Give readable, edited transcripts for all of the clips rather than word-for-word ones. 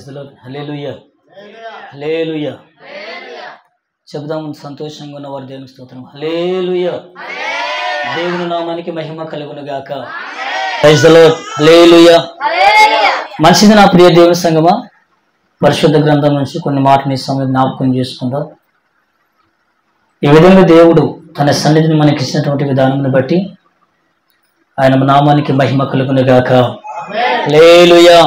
హల్లెలూయా హల్లెలూయా చెబుదాం. సంతోషంగా ఉన్న వారు దేవుని స్తోత్రం. హల్లెలూయా. దేవుని నామానికి మహిమ కలుగును గాక. Praise the lord. హల్లెలూయా. మంచిది నా ప్రియ దేవుని సంగమా, పరిశుద్ధ గ్రంథం నుంచి కొన్ని మాటని సమయం జ్ఞాపకం చేసుకుందాం. ఈ విధంగా దేవుడు తన సన్నిధిని మనకి ఇచ్చినటువంటి విధానం బట్టి ఆయన నామానికి మహిమ కలుగును గాక. హల్లెలూయా.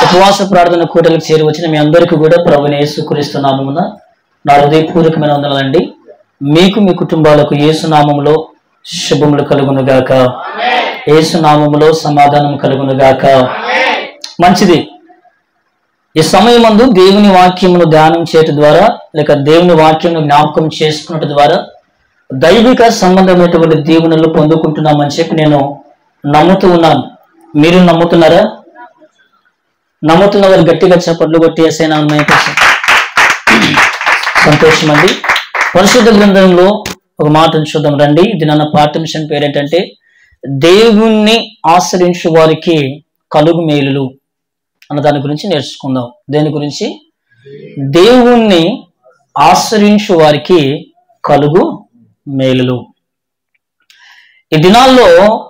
ఉపవాస ప్రార్థన కూటలకు చేరి వచ్చిన మీ అందరికీ కూడా ప్రభువైన యేసుక్రీస్తు నామమున నా హృదయపూర్వకమైన వందనాలండి. మీకు మీ కుటుంబాలకు యేసు నామములో శుభములు కలుగును గాక. యేసు నామములో సమాధానం కలుగును గాక. మంచిది. ఈ సమయమందు దేవుని వాక్యమును ధ్యానం చేయటం ద్వారా లేక దేవుని వాక్యమును జ్ఞాపకం చేసుకున్నట్టు ద్వారా దైవిక సంబంధమైనటువంటి దీవెనలు పొందుకుంటున్నామని చెప్పి నేను నమ్ముతూ ఉన్నాను. మీరు నమ్ముతున్నారా? నమ్ముతున్న వారు గట్టిగా చప్పట్లు కొట్టి యేసయ్య సంతోషం అండి. పరిశుద్ధ గ్రంథంలో ఒక మాటను చూద్దాం రండి. ఇది నన్న పాఠ్యాంశం పేరేంటంటే దేవుణ్ణి ఆశ్రయించు వారికి కలుగు మేలులు అన్న దాని గురించి నేర్చుకుందాం. దేని గురించి? దేవుణ్ణి ఆశ్రయించు వారికి కలుగు మేలులు. ఈ దినాల్లో,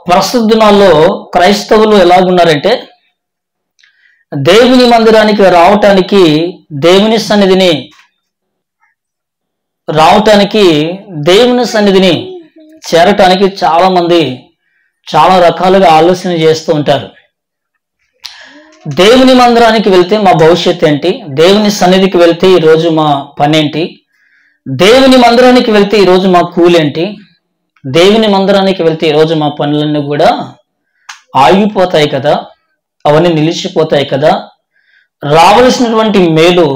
ప్రస్తుత దినాల్లో క్రైస్తవులు ఎలాగున్నారంటే దేవుని మందిరానికి రావటానికి, దేవుని సన్నిధిని చేరటానికి చాలా మంది చాలా రకాలుగా ఆలోచన చేస్తూ ఉంటారు. దేవుని మందిరానికి వెళ్తే మా భవిష్యత్తు ఏంటి? దేవుని సన్నిధికి వెళ్తే ఈరోజు మా పని ఏంటి? దేవుని మందిరానికి వెళ్తే ఈరోజు మా కూలేంటి? దేవుని మందిరానికి వెళ్తే ఈరోజు మా పనులన్నీ కూడా ఆగిపోతాయి కదా, అవన్నీ నిలిచిపోతాయి కదా, రావలసినటువంటి మేలు,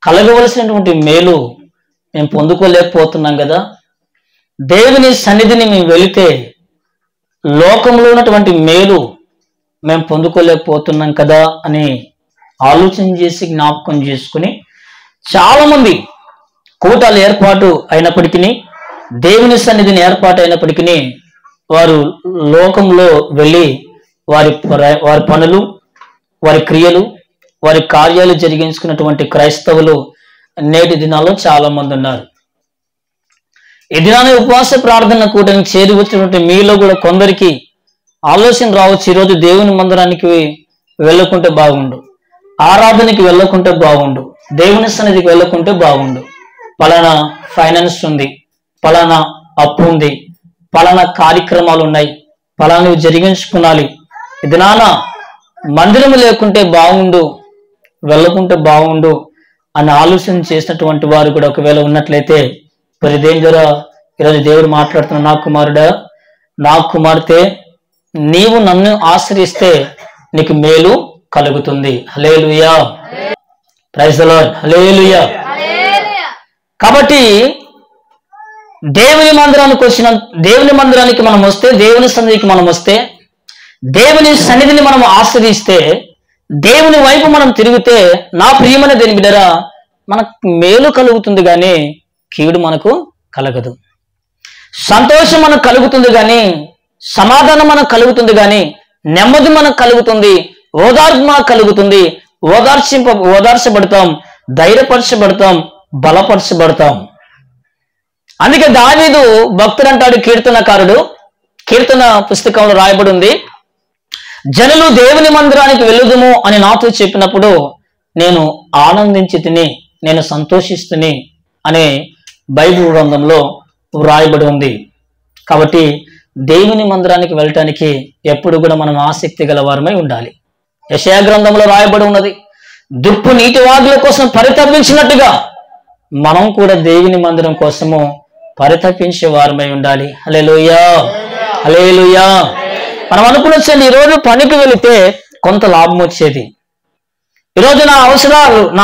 కలగవలసినటువంటి మేలు మేము పొందుకోలేకపోతున్నాం కదా, దేవుని సన్నిధిని మేము వెళితే లోకంలో ఉన్నటువంటి మేలు మేము పొందుకోలేకపోతున్నాం కదా అని ఆలోచన చేసి జ్ఞాపకం చేసుకుని చాలామంది కూటాలు ఏర్పాటు అయినప్పటికీ, దేవుని సన్నిధిని ఏర్పాటు అయినప్పటికీ వారు లోకంలో వెళ్ళి వారి పనులు, వారి క్రియలు, వారి కార్యాలు జరిగించుకున్నటువంటి క్రైస్తవులు నేటి దినాల్లో చాలా మంది ఉన్నారు. ఈ దినాన్ని ఉపవాస ప్రార్థన కూటమికి చేరి వచ్చినటువంటి మీలో కూడా కొందరికి ఆలోచన రావచ్చు, ఈరోజు దేవుని మందిరానికి వెళ్ళకుంటే బాగుండు, ఆరాధనకి వెళ్ళకుంటే బాగుండు, దేవుని సన్నిధికి వెళ్ళకుంటే బాగుండు, పలానా ఫైనాన్స్ ఉంది, పలానా అప్పు ఉంది, పలానా కార్యక్రమాలు ఉన్నాయి, పలానవి జరిగించుకునాలి, ఇది నాన్న మందిరం లేకుంటే బాగుండు, వెళ్ళకుంటే బాగుండు అని ఆలోచన చేసినటువంటి వారు కూడా ఒకవేళ ఉన్నట్లయితే మరి దేని ద్వారా ఈరోజు దేవుడు మాట్లాడుతున్న, నా కుమారుడా, నా కుమార్తె, నీవు నన్ను ఆశ్రయిస్తే నీకు మేలు కలుగుతుంది. Hallelujah. Praise the lord. Hallelujah. కాబట్టి దేవుని మందిరానికి మనం వస్తే, దేవుని సన్నిధికి మనం వస్తే, దేవుని సన్నిధిని మనం ఆశ్రయిస్తే, దేవుని వైపు మనం తిరిగితే, నా ప్రియమైన దేని బిడ్డరా, మనకు మేలు కలుగుతుంది కానీ కీడు మనకు కలగదు. సంతోషం మనకు కలుగుతుంది కానీ, సమాధానం మనకు కలుగుతుంది కానీ, నెమ్మది మనకు కలుగుతుంది, ఓదార్పు మనకు కలుగుతుంది, ఓదార్చబడతాం, ధైర్యపరచబడతాం, బలపరచబడతాం. అందుకే దావీదు భక్తుడు అంటాడు, కీర్తనకారుడు, కీర్తన పుస్తకంలో రాయబడి ఉంది, జనులు దేవుని మందిరానికి వెళ్ళుదుము అని నాతో చెప్పినప్పుడు నేను ఆనందించి తిని, నేను సంతోషిస్తుని అనే బైబిల్ గ్రంథంలో వ్రాయబడి ఉంది. కాబట్టి దేవుని మందిరానికి వెళ్ళటానికి ఎప్పుడు కూడా మనం ఆసక్తి గల వారమై ఉండాలి. యెషయా గ్రంథంలో రాయబడి ఉన్నది, దుప్పు నీటి వాగుల కోసం పరితపించినట్టుగా మనం కూడా దేవుని మందిరం కోసము పరితపించే వారమై ఉండాలి. హల్లెలూయా. హల్లెలూయా. మనం అనుకున్నచ్చండి, ఈరోజు పనికి వెళితే కొంత లాభం వచ్చేది, ఈరోజు నా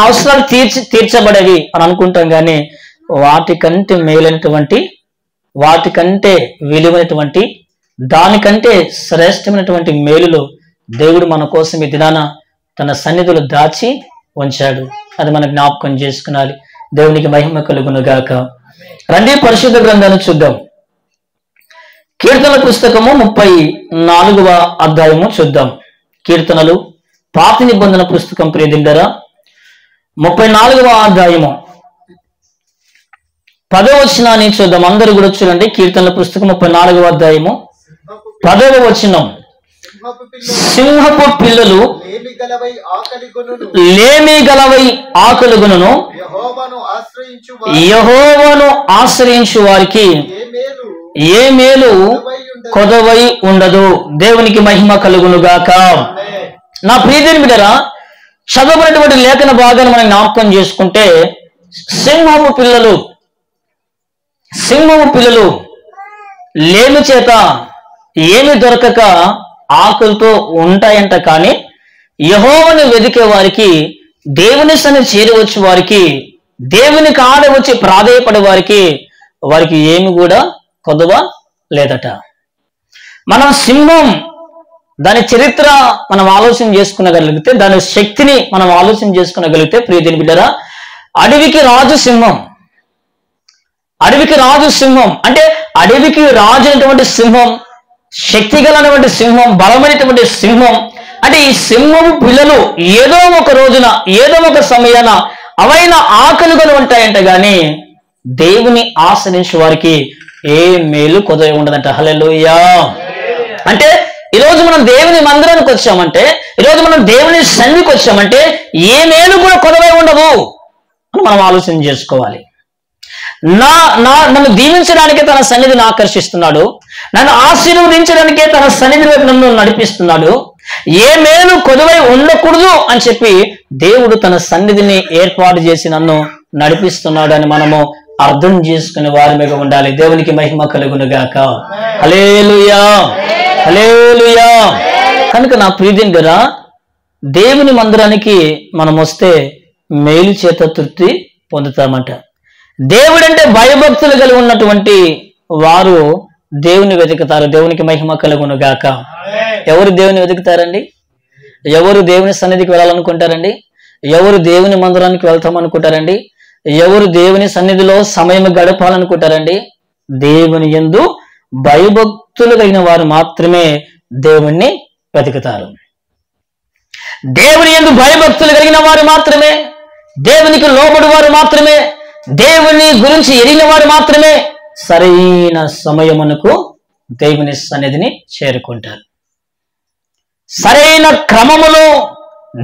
అవసరాలు తీర్చబడేవి అని అనుకుంటాం కానీ వాటికంటే మేలైనటువంటి, వాటికంటే విలువైనటువంటి, దానికంటే శ్రేష్టమైనటువంటి మేలులు దేవుడు మన కోసం ఈ దినాన తన సన్నిధులు దాచి ఉంచాడు. అది మనం జ్ఞాపకం చేసుకునాలి. దేవునికి మహిమ కలుగును గాక. రండి పరిశుద్ధ గ్రంథాన్ని చూద్దాం. కీర్తనల పుస్తకము 34వ అధ్యాయము చూద్దాం. కీర్తనలు పాత నిబంధన పుస్తకం ప్రియదిండరా 34వ అధ్యాయము 10వ వచనాన్ని చూద్దాం. అందరూ కూడా చూడండి. కీర్తనల పుస్తకం 34వ అధ్యాయము 10వ వచనం. సింహపు పిల్లలు లేమి గలవై ఆకలిగొనును, యెహోవాను ఆశ్రయించు వారికి ఏ మేలు కొదవై ఉండదు. దేవునికి మహిమ కలుగును గాక. నా ప్రియదేని బిడ్డరా, చదవబడినటువంటి లేఖన భాగాన్ని మనం జ్ఞాపకం చేసుకుంటే సింహపు పిల్లలు లేమి చేత ఏమి దొరకక ఆకులతో ఉంటాయంట. కానీ యెహోవాను వెదికే వారికి, దేవుని సన్నిధి చేరవచ్చు వారికి, దేవుని కాడ వచ్చి ప్రాధేయపడే వారికి ఏమి కూడా కొదవ లేదట. మనం సింహం దాని చరిత్ర మనం ఆలోచన చేసుకునగలిగితే, దాని శక్తిని మనం ఆలోచన చేసుకునగలిగితే ప్రియదేని బిడ్డరా, అడవికి రాజు సింహం అంటే అడవికి రాజు అయినటువంటి సింహం, శక్తి గలటువంటి సింహం, బలమైనటువంటి సింహం. అంటే ఈ సింహం పిల్లలు ఏదో ఒక రోజున ఏదో ఒక సమయాన అవైన ఆకలిగా ఉంటాయంట. గాని దేవుని ఆశ్రయించే వారికి ఏ మేలు కొదవ ఉండదంట. హల్లెలూయా. అంటే ఈరోజు మనం దేవుని మందిరానికి వచ్చామంటే, ఈరోజు మనం దేవుని సన్నిధికి వచ్చామంటే ఏ మేలు కూడా కొదవై ఉండవు అని మనం ఆలోచన చేసుకోవాలి. నన్ను దీవించడానికే తన సన్నిధిని ఆకర్షిస్తున్నాడు, నన్ను ఆశీర్వదించడానికే తన సన్నిధి వైపు నన్ను నడిపిస్తున్నాడు. ఏ మేలు కొదవై ఉండకూడదు అని చెప్పి దేవుడు తన సన్నిధిని ఏర్పాటు చేసి నన్ను నడిపిస్తున్నాడు అని మనము అర్థం చేసుకునే వారి ఉండాలి. దేవునికి మహిమ కలుగును గాక. హల్లెలూయా, హల్లెలూయా. కనుక నా ప్రియదేని గారా, దేవుని మందిరానికి మనం వస్తే మేలు చేత తృప్తి పొందుతామంట. దేవుడంటే భయభక్తులు కలిగి ఉన్నటువంటి వారు దేవుని వెతుకుతారు. దేవునికి మహిమ కలుగును గాక. ఎవరు దేవుని వెతుకుతారండి? ఎవరు దేవుని సన్నిధికి వెళ్ళాలనుకుంటారండి? ఎవరు దేవుని మందిరానికి వెళ్తామనుకుంటారండి? ఎవరు దేవుని సన్నిధిలో సమయం గడపాలనుకుంటారండి? దేవుని యందు భయభక్తులు కలిగిన వారు మాత్రమే దేవుణ్ణి వెతుకుతారు. దేవుని యందు భయభక్తులు కలిగిన వారు మాత్రమే, దేవునికి లోబడి వారు మాత్రమే, దేవుని గురించి ఎరిగిన వారు మాత్రమే సరైన సమయమునకు దేవుని సన్నిధిని చేరుకుంటారు. సరైన క్రమములో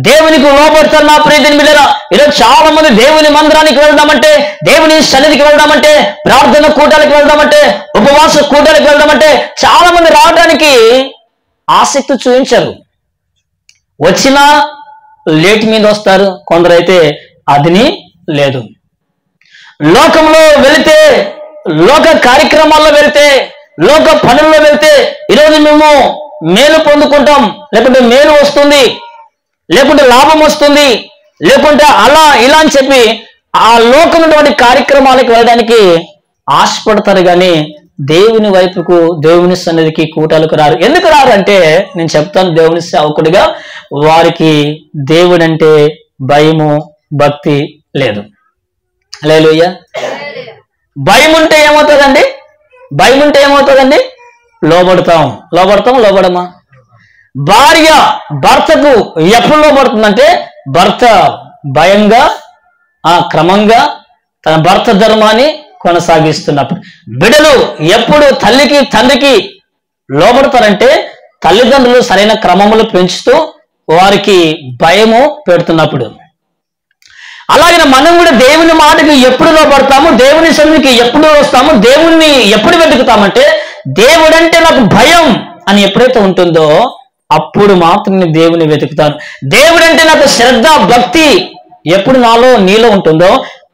దేవునికి లోబడతారు. నా ప్రియదేని బిడ్డలారా, ఈరోజు చాలా మంది దేవుని మందిరానికి వెళ్దామంటే, దేవుని సన్నిధికి వెళ్దామంటే, ప్రార్థన కూటాలకు వెళ్దామంటే, ఉపవాస కూటాలకు వెళ్దామంటే చాలా మంది రావడానికి ఆసక్తి చూపించరు. వచ్చినా లేట్ మీద వస్తారు. కొందరైతే అదిని లేదు. లోకంలో వెళితే, లోక కార్యక్రమాల్లో వెళితే, లోక పనుల్లో వెళితే ఈరోజు మేము మేలు పొందుకుంటాం, లేకుంటే మేలు వస్తుంది, లేకుంటే లాభం వస్తుంది, లేకుంటే అలా ఇలా అని చెప్పి ఆ లోకమైనటువంటి కార్యక్రమాలకు వెళ్ళడానికి ఆశపడతారు. కానీ దేవుని వైపుకు, దేవుని సన్నిధికి కూటాలకు రారు. ఎందుకు రారు అంటే నేను చెప్తాను. దేవుని సేవకుడిగా వారికి దేవుడంటే భయము, భక్తి లేదు. హల్లెలూయా. భయం ఉంటే ఏమవుతుందండి? లోబడమా? భార్య భర్తకు ఎప్పుడు లోబడుతుందంటే, భర్త భయంగా క్రమంగా తన భర్త ధర్మాన్ని కొనసాగిస్తున్నప్పుడు. బిడ్డలు ఎప్పుడు తల్లికి తండ్రికి లోబడతారంటే, తల్లిదండ్రులు సరైన క్రమములు పెంచుతూ వారికి భయము పెడుతున్నప్పుడు. అలాగే మనం కూడా దేవుని మాటకి ఎప్పుడు లోబడతాము, దేవుని సన్నిధికి ఎప్పుడు వస్తాము, దేవుణ్ణి ఎప్పుడు వెతుకుతామంటే, దేవుడంటే నాకు భయం అని ఎప్పుడైతే ఉంటుందో అప్పుడు మాత్రం నేను దేవుని వెతుకుతాను. దేవుడంటే నాకు శ్రద్ధ, భక్తి ఎప్పుడు నీలో ఉంటుందో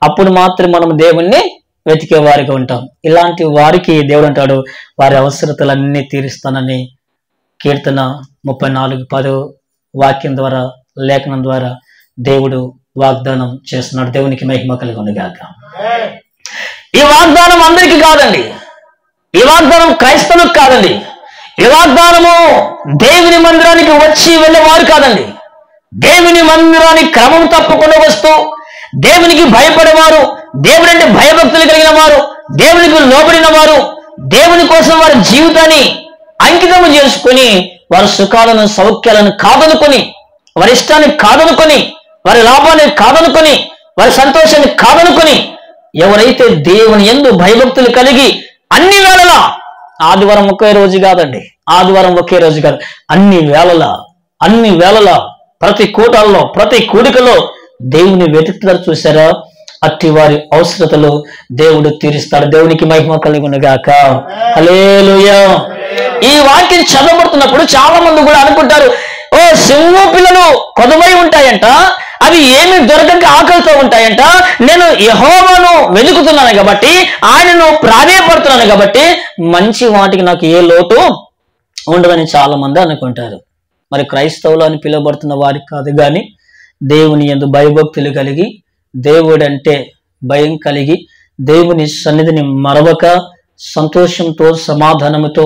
అప్పుడు మాత్రం మనం దేవుణ్ణి వెతికే వారిగా ఉంటాం. ఇలాంటి వారికి దేవుడు అంటాడు, వారి అవసరతలన్నీ తీరుస్తానని కీర్తన 34:10 వాక్యం ద్వారా, లేఖనం ద్వారా దేవుడు వాగ్దానం చేస్తున్నాడు. దేవునికి మహిమ కలుగును గాక. ఈ వాగ్దానం అందరికీ కాదండి. ఈ వాగ్దానం క్రైస్తవులకు కాదండి. ఈ వాగ్దానము దేవుని మందిరానికి వచ్చి వెళ్ళేవారు కాదండి. దేవుని మందిరానికి క్రమం తప్పకుండా వస్తూ దేవునికి భయపడేవారు, దేవుడంటే భయభక్తులు కలిగిన వారు, దేవునికి లోబడిన వారు, దేవుని కోసం వారి జీవితాన్ని అంకితం చేసుకుని వారి సుఖాలను, సౌఖ్యాలను కాదనుకొని వారి ఇష్టాన్ని కాదనుకొని, వారి లాభాన్ని కాదనుకొని, వారి సంతోషాన్ని కాదనుకొని, ఎవరైతే దేవుని యందు భయభక్తులు కలిగి అన్ని వేళలా, ఆదివారం ఒకే రోజు కాదండి, ఆదివారం ఒకే రోజు కాదు, అన్ని వేళలా ప్రతి కూటాల్లో, ప్రతి కూడికలో దేవుని వెతుకుతారు. చూసారా? అట్టి వారి అవసరతలు దేవుడు తీరుస్తాడు. దేవునికి మహిమ కలుగునుగాక. హల్లెలూయా. ఈ వాక్యం చదవబడుతున్నప్పుడు చాలా మంది కూడా అనుకుంటారు, ఓ సింహ పిల్లలు కొదవై ఉంటాయంట, అవి ఏమి దొరకక ఆకలితో ఉంటాయంట, నేను యెహోవాను వెతుకుతున్నాను కాబట్టి, ఆయనను ప్రాధేయపడుతున్నాను కాబట్టి మంచి వాటికి నాకు ఏ లోటు ఉండదని చాలా మంది అనుకుంటారు. మరి క్రైస్తవులు అని పిలువబడుతున్న వారికి కాదు, కానీ దేవుని యందు భయభక్తులు కలిగి, దేవుడంటే భయం కలిగి, దేవుని సన్నిధిని మరవక సంతోషంతో సమాధానముతో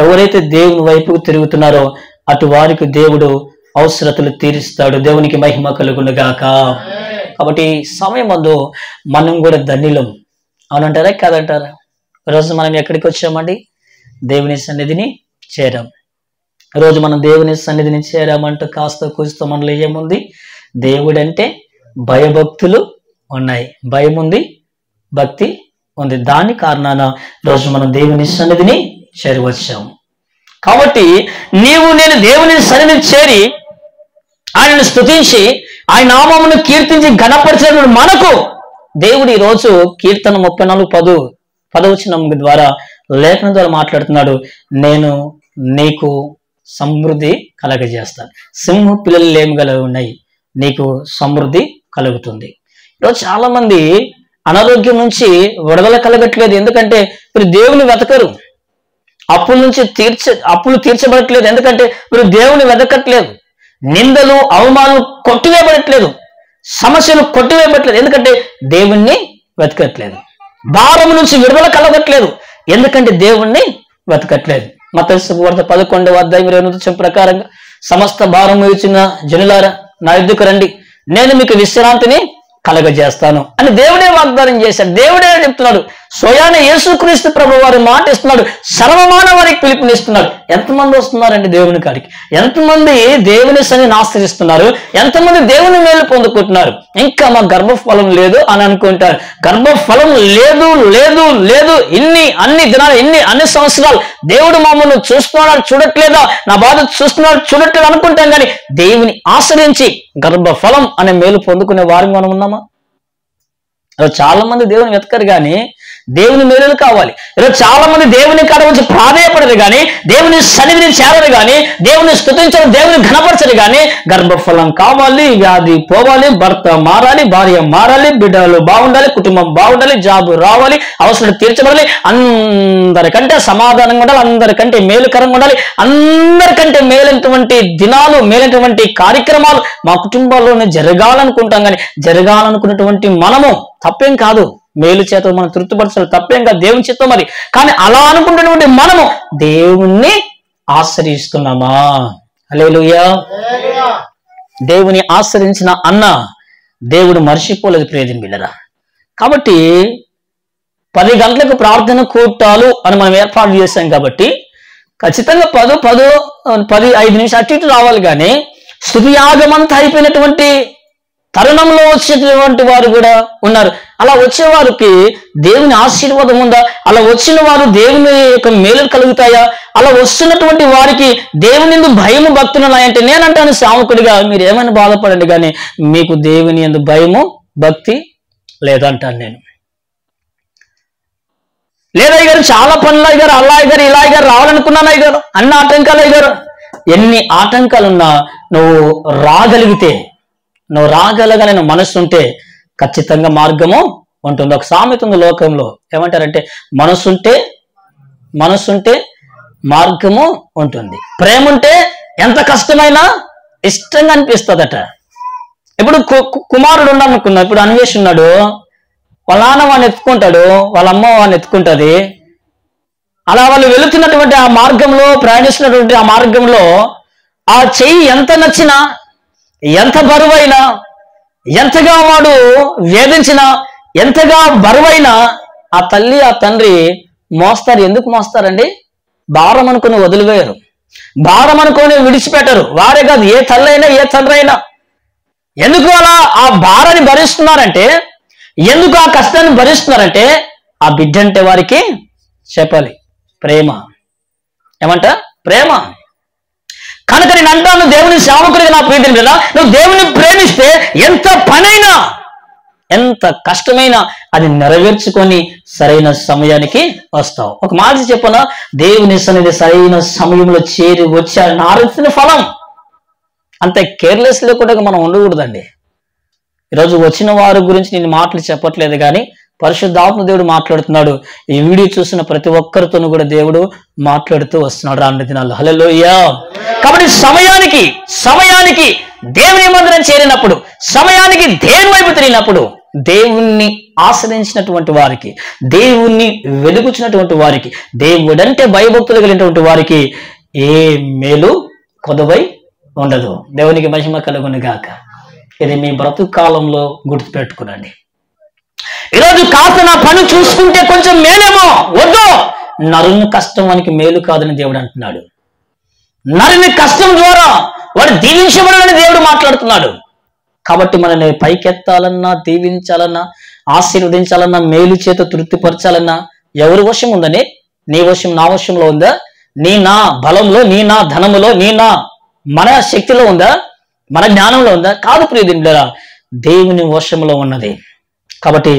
ఎవరైతే దేవుని వైపుకు తిరుగుతున్నారో అటు వారికి దేవుడు అవసరతలు తీరుస్తాడు. దేవునికి మహిమ కలుగునుగాక. కాబట్టి సమయమందు మనం కూడా ధన్యులం. అవునంటారా కాదంటారా? ఈరోజు మనం ఎక్కడికి వచ్చామండి? దేవుని సన్నిధిని చేరాం. ఈరోజు మనం దేవుని సన్నిధిని చేరామంటూ కాస్త కూస్తో మనలో ఏముంది? దేవుడంటే భయభక్తులు ఉన్నాయి, భయం ఉంది, భక్తి ఉంది. దాని కారణాన రోజు మనం దేవుని సన్నిధిని చేరి వచ్చాము. కాబట్టి నేను దేవుని సన్నిధిని చేరి ఆయనను స్తుతించి ఆయన నామమును కీర్తించి ఘనపరిచిన మనకు దేవుడు ఈ రోజు కీర్తన 34:10 ద్వారా లేఖనం ద్వారా మాట్లాడుతున్నాడు. నేను నీకు సమృద్ధి కలగజేస్తాను. సింహ పిల్లలు ఏమి కలిగి ఉన్నాయి, నీకు సమృద్ధి కలుగుతుంది. ఈరోజు చాలా మంది అనారోగ్యం నుంచి విడుదల కలగట్లేదు. ఎందుకంటే మీరు దేవుని వెతకరు. అప్పులు తీర్చబడట్లేదు. ఎందుకంటే మీరు దేవుని వెతకట్లేదు. నిందలు అవమానాలు కొట్టివేయబడట్లేదు. సమస్యలు కొట్టివేయబడట్లేదు. ఎందుకంటే దేవుణ్ణి వెతకట్లేదు. భారం నుంచి విడుదల కలగట్లేదు. ఎందుకంటే దేవుణ్ణి వెతకట్లేదు. మత్తయి సువార్త 11:28 ప్రకారంగా సమస్త భారం ఇచ్చిన జనులారా నా యొద్దకు రండి, నేను మీకు విశ్రాంతిని కలగజేస్తాను అని దేవుడే వాగ్దానం చేశాడు. దేవుడే చెప్తున్నాడు. స్వయాన యేసుక్రీస్తు ప్రభు వారి మాట ఇస్తున్నాడు. సర్వమాన వారికి పిలుపునిస్తున్నాడు. ఎంతమంది వస్తున్నారండి దేవుని కాడికి? ఎంతమంది దేవుని సన్నిధిని ఆశ్రయిస్తున్నారు? ఎంతమంది దేవుని మేలు పొందుకుంటున్నారు? ఇంకా మా గర్భఫలం లేదు అని అనుకుంటారు. గర్భఫలం లేదు లేదు లేదు, అన్ని దినాలు అన్ని సంవత్సరాలు దేవుడు మమ్మల్ని చూస్తున్నాడు చూడట్లేదా, నా బాధ చూస్తున్నాడు చూడట్లేదు అనుకుంటాం. కానీ దేవుని ఆశ్రయించి గర్భఫలం అనే మేలు పొందుకునే వారికి మనం ఉన్నామా? చాలా మంది దేవుని వెతకరు, కానీ దేవుని మేలులు కావాలి. ఈరోజు చాలా మంది దేవుని కాడ నుంచి ప్రాధేయపడరు, కానీ దేవుని సన్నిధిని చేరరు, కానీ దేవుని స్తుతించరు, దేవుని ఘనపరచరు. కానీ గర్భఫలం కావాలి, వ్యాధి పోవాలి, భర్త మారాలి, భార్య మారాలి, బిడ్డలు బాగుండాలి, కుటుంబం బాగుండాలి, జాబు రావాలి, అవసరం తీర్చబడాలి, అందరికంటే సమాధానంగా ఉండాలి, అందరికంటే మేలుకరంగా ఉండాలి, అందరికంటే మేలైనటువంటి దినాలు, మేలైనటువంటి కార్యక్రమాలు మా కుటుంబాల్లోనే జరగాలనుకుంటాం. కానీ జరగాలనుకున్నటువంటి మనము తప్పేం కాదు, మేలు చేత మనం తృప్తిపరచాలి, తప్పేం కాదు, దేవుని చిత్తం అది. కానీ అలా అనుకుంటున్నటువంటి మనము దేవుణ్ణి ఆశ్రయిస్తున్నామా? హల్లెలూయా. దేవుని ఆశ్రయించిన అన్న దేవుడు మర్చిపోలేదు ప్రియమైన బిడ్డలారా. కాబట్టి 10 గంటలకు ప్రార్థన కూటాలు అని మనం ఏర్పాటు చేశాం. కాబట్టి ఖచ్చితంగా 10-5 నిమిషాలు అటు ఇటు రావాలి. కానీ స్తుతియాగమంతా అయిపోయినటువంటి తరుణంలో వచ్చేటువంటి వారు కూడా ఉన్నారు. అలా వచ్చేవారికి దేవుని ఆశీర్వాదం ఉందా? అలా వచ్చిన వారు దేవుని యొక్క మేలులు కలుగుతాయా? అలా వస్తున్నటువంటి వారికి దేవుని యందు భయము భక్తులు ఉన్నాయంటే నేనంటాను సేవకుడిగా మీరు ఏమైనా బాధపడండి, కానీ మీకు దేవుని యందు భయము భక్తి లేదంటాను నేను. లేదా అయ్యారు చాలా పనులు అయ్యారు, అలా అయ్యారు, ఇలా అయ్యారు, రావాలనుకున్నాను అయ్యారు, అన్ని ఆటంకాలు అయ్యారు. ఎన్ని ఆటంకాలున్నా నువ్వు రాగలగలిగిన మనస్సు ఉంటే ఖచ్చితంగా మార్గము ఉంటుంది. ఒక సామెత ఉంది లోకంలో, ఏమంటారంటే మనస్సుంటే మార్గము ఉంటుంది, ప్రేమ ఉంటే ఎంత కష్టమైనా ఇష్టంగా అనిపిస్తుందట. ఇప్పుడు కుమారుడు ఉన్నామనుకున్నా, ఇప్పుడు అన్వేష్ ఉన్నాడు, వాళ్ళ నాన్న వాడిని ఎత్తుకుంటాడు, వాళ్ళ అమ్మ వాడిని ఎత్తుకుంటుంది. అలా వాళ్ళు వెళుతున్నటువంటి ఆ మార్గంలో, ప్రయాణిస్తున్నటువంటి ఆ మార్గంలో ఆ చెయ్యి ఎంత నచ్చినా, ఎంత బరువైనా, ఎంతగా వాడు వేధించినా, ఎంతగా బరువైనా ఆ తల్లి ఆ తండ్రి మోస్తారు. ఎందుకు మోస్తారండి? భారం అనుకుని వదిలివేయరు. భారం అనుకొని విడిచిపెట్టరు. వారే కాదు, ఏ తల్లైనా ఏ తండ్రి అయినా. ఎందుకు అలా ఆ భారాన్ని భరిస్తున్నారంటే, ఎందుకు ఆ కష్టాన్ని భరిస్తున్నారంటే, ఆ బిడ్డ అంటే వారికి చెప్పాలి ప్రేమ. ఏమంట? ప్రేమ. కనుక నేను అంటాను, దేవుని సేవకుడిగా నా ప్రీతిని కదా, నువ్వు దేవుని ప్రేమిస్తే ఎంత పనైనా ఎంత కష్టమైనా అది నెరవేర్చుకొని సరైన సమయానికి వస్తావు. ఒక మాట చెప్పనా, దేవుని సన్నిధి సరైన సమయంలో చేరి వచ్చాడని ఆరాధించిన ఫలం. అంత కేర్లెస్ లేకుండా మనం ఉండకూడదండి. ఈరోజు వచ్చిన వారి గురించి నేను మాటలు చెప్పట్లేదు, కానీ పరిశుద్ధాత్మ దేవుడు మాట్లాడుతున్నాడు. ఈ వీడియో చూసిన ప్రతి ఒక్కరితోనూ కూడా దేవుడు మాట్లాడుతూ వస్తున్నాడు రానున్న దినాల్లో. హల్లెలూయా. కాబట్టి సమయానికి దేవుని మందిరం చేరినప్పుడు, సమయానికి దేవుని వైపు తిరిగినప్పుడు, దేవుణ్ణి ఆశ్రయించినటువంటి వారికి, దేవుణ్ణి వెలుగుచినటువంటి వారికి, దేవుడంటే భయభక్తులు కలిగినటువంటి వారికి ఏ మేలు కొదవై ఉండదు. దేవునికి మహిమ కలుగును గాక. ఇది మీ బ్రతుకు కాలంలో గుర్తుపెట్టుకునండి. ఈరోజు కాస్త నా పని చూసుకుంటే కొంచెం మేలేమో, వద్దు. నరుని కష్టం వానికి మేలు కాదని దేవుడు అంటున్నాడు. నరుని కష్టం ద్వారా వాడు దీవించబడాలని దేవుడు మాట్లాడుతున్నాడు. కాబట్టి మనల్ని పైకెత్తాలన్నా, దీవించాలన్నా, ఆశీర్వదించాలన్నా, మేలు చేత తృప్తిపరచాలన్నా ఎవరి వశం ఉందని? నీ వశం, నా వశంలో ఉందా? నీ నా బలంలో, నీ నా ధనములో, నీ నా మన శక్తిలో ఉందా? మన జ్ఞానంలో ఉందా? కాదు ప్రియదిండ్లారా, దేవుని వశంలో ఉన్నది. కాబట్టి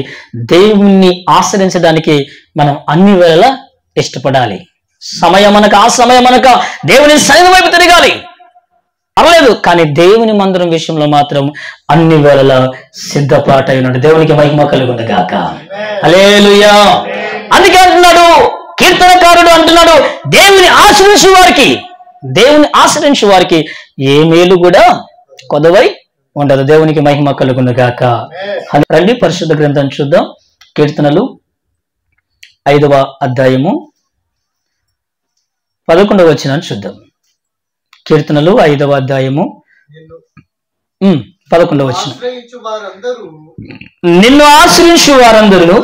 దేవుణ్ణి ఆశ్రయించడానికి మనం అన్ని వేళలా ఇష్టపడాలి. సమయమనక ఆ సమయమనక దేవుని సన్నిధి వైపు తిరగాలి, పర్లేదు. కానీ దేవుని మందిరం విషయంలో మాత్రం అన్ని వేళలా సిద్ధపాటై ఉన్నాడు. దేవునికి మహిమ కలుగును గాక. హల్లెలూయా. అందుకే అంటున్నాడు కీర్తనకారుడు, అంటున్నాడు దేవుని ఆశ్రయించు వారికి ఏ మేలు కూడా కొదవై ఉండదు. దేవునికి మహిమ కలుగును గాక. రండి పరిశుద్ధ గ్రంథం చూద్దాం. కీర్తనలు 5వ అధ్యాయము 11వ వచనాన్ని చూద్దాం. కీర్తనలు 5వ అధ్యాయము 11వ వచనం. నిన్ను ఆశ్రయించు వారందరూ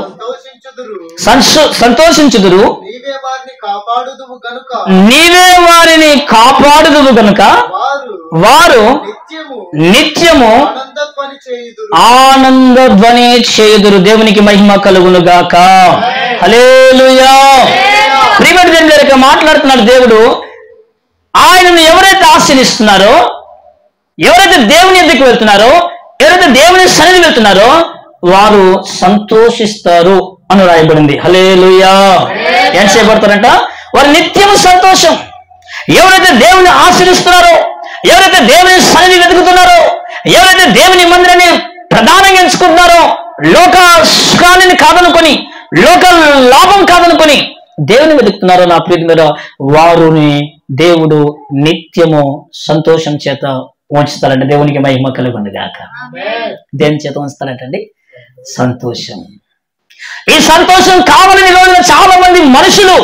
సంతోషించుదురు, నీవే వారిని కాపాడుదువు గనుక వారు నిత్యము ఆనందధ్వని చేయుదురు. దేవునికి మహిమ కలుగును గాక. హల్లెలూయా. ప్రియమైన దేవునితో మాట్లాడుతున్నాడు దేవుడు. ఆయనను ఎవరైతే ఆశ్రయిస్తున్నారో, ఎవరైతే దేవుని ఎద్దకు వెళ్తున్నారో, ఎవరైతే దేవుని సన్నిధి వెళ్తున్నారో వారు సంతోషిస్తారు అని రాయబడింది. హల్లెలూయా. ఏం చేయబడతారంట? వారు నిత్యము సంతోషం. ఎవరైతే దేవుని ఆశ్రయిస్తున్నారో, ఎవరైతే దేవుని సన్నిధి వెతుకుతున్నారో, ఎవరైతే దేవుని మందిరాన్ని ప్రధానంగా ఎంచుకుంటున్నారో, లోక సుఖాన్ని కాదనుకొని, లోక లాభం కాదనుకొని దేవుని వెతుకుతున్నారో నా ప్రియమైన వారిని దేవుడు నిత్యము సంతోషం చేత ఉంచుతారంట. దేవునికి మహిమ కలుగును గాక. దేని చేత ఉంచుతారంటండి? సంతోషం. ఈ సంతోషం కావాలని రోజున చాలా మంది మనుషులు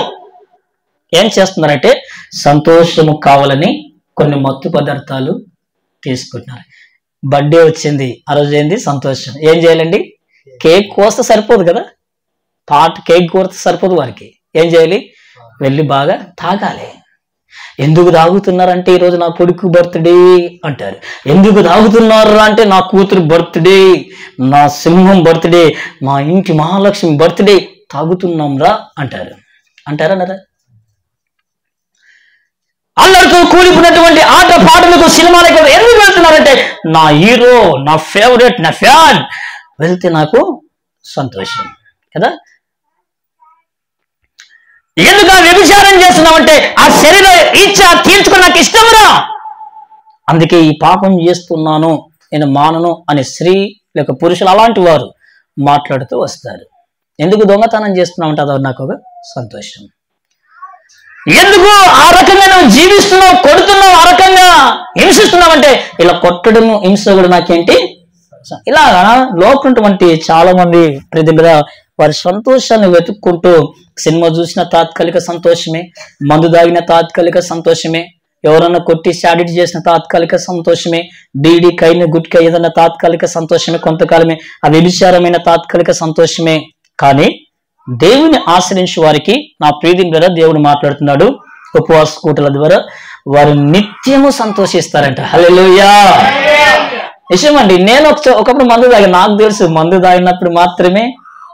ఏం చేస్తున్నారంటే, సంతోషము కావాలని కొన్ని మత్తు పదార్థాలు తీసుకుంటున్నారు. బర్త్డే వచ్చింది, ఆ రోజు ఏంది సంతోషం. ఏం చేయాలండి? కేక్ కోస్తే సరిపోదు కదా, కేక్ కోస్తే సరిపోదు. వారికి ఏం చేయాలి? వెళ్ళి బాగా తాగాలి. ఎందుకు తాగుతున్నారంటే, ఈరోజు నా కొడుకు బర్త్డే అంటారు. ఎందుకు తాగుతున్నారు అంటే, నా కూతురు బర్త్డే, నా సింహం బర్త్డే, మా ఇంటి మహాలక్ష్మి బర్త్డే, తాగుతున్నాం రా అంటారు. అంటారన్నారా? అల్లరితో కూలిపోయినటువంటి ఆట పాటలకు, సినిమాలకు ఎందుకు వెళ్తున్నారంటే, నా హీరో, నా ఫేవరెట్, నా ఫ్యాన్ వెళ్తే నాకు సంతోషం కదా. ఎందుకు వ్యభిచారం చేస్తున్నామంటే, ఆ శరీర ఇచ్చ తీర్చుకుని నాకు ఇష్టంరా, అందుకే ఈ పాపం చేస్తున్నాను, నేను మానను అనే స్త్రీ లేక పురుషులు అలాంటి వారు మాట్లాడుతూ వస్తారు. ఎందుకు దొంగతనం చేస్తున్నామంటే అది నాకు ఒక సంతోషం. ఎందుకు ఆ రకంగా నువ్వు జీవిస్తున్నావు, కొడుతున్నావు, ఆ రకంగా హింసిస్తున్నావంటే, ఇలా కొట్టడం హింస కూడా నాకేంటి? ఇలా లోకున్నటువంటి చాలా మంది ప్రతిగా వారి సంతోషాన్ని వెతుక్కుంటూ సినిమా చూసిన తాత్కాలిక సంతోషమే, మందు దాగిన తాత్కాలిక సంతోషమే, ఎవరన్నా కొట్టి శాడిటీ చేసిన తాత్కాలిక సంతోషమే, బీడీ కైన గుట్క ఏదన్నా తాత్కాలిక సంతోషమే, కొంతకాలమే ఆ వ్యభిచారమైన తాత్కాలిక సంతోషమే. కానీ దేవుని ఆశ్రయించే వారికి నా ప్రీతి ద్వారా దేవుడు మాట్లాడుతున్నాడు. ఉపవాస కూటల ద్వారా వారు నిత్యము సంతోషిస్తారంట. హల్లెలూయా. విషయం అండి, నేను ఒకప్పుడు మందు తాగాను. నాకు తెలుసు మందు తాగినప్పుడు మాత్రమే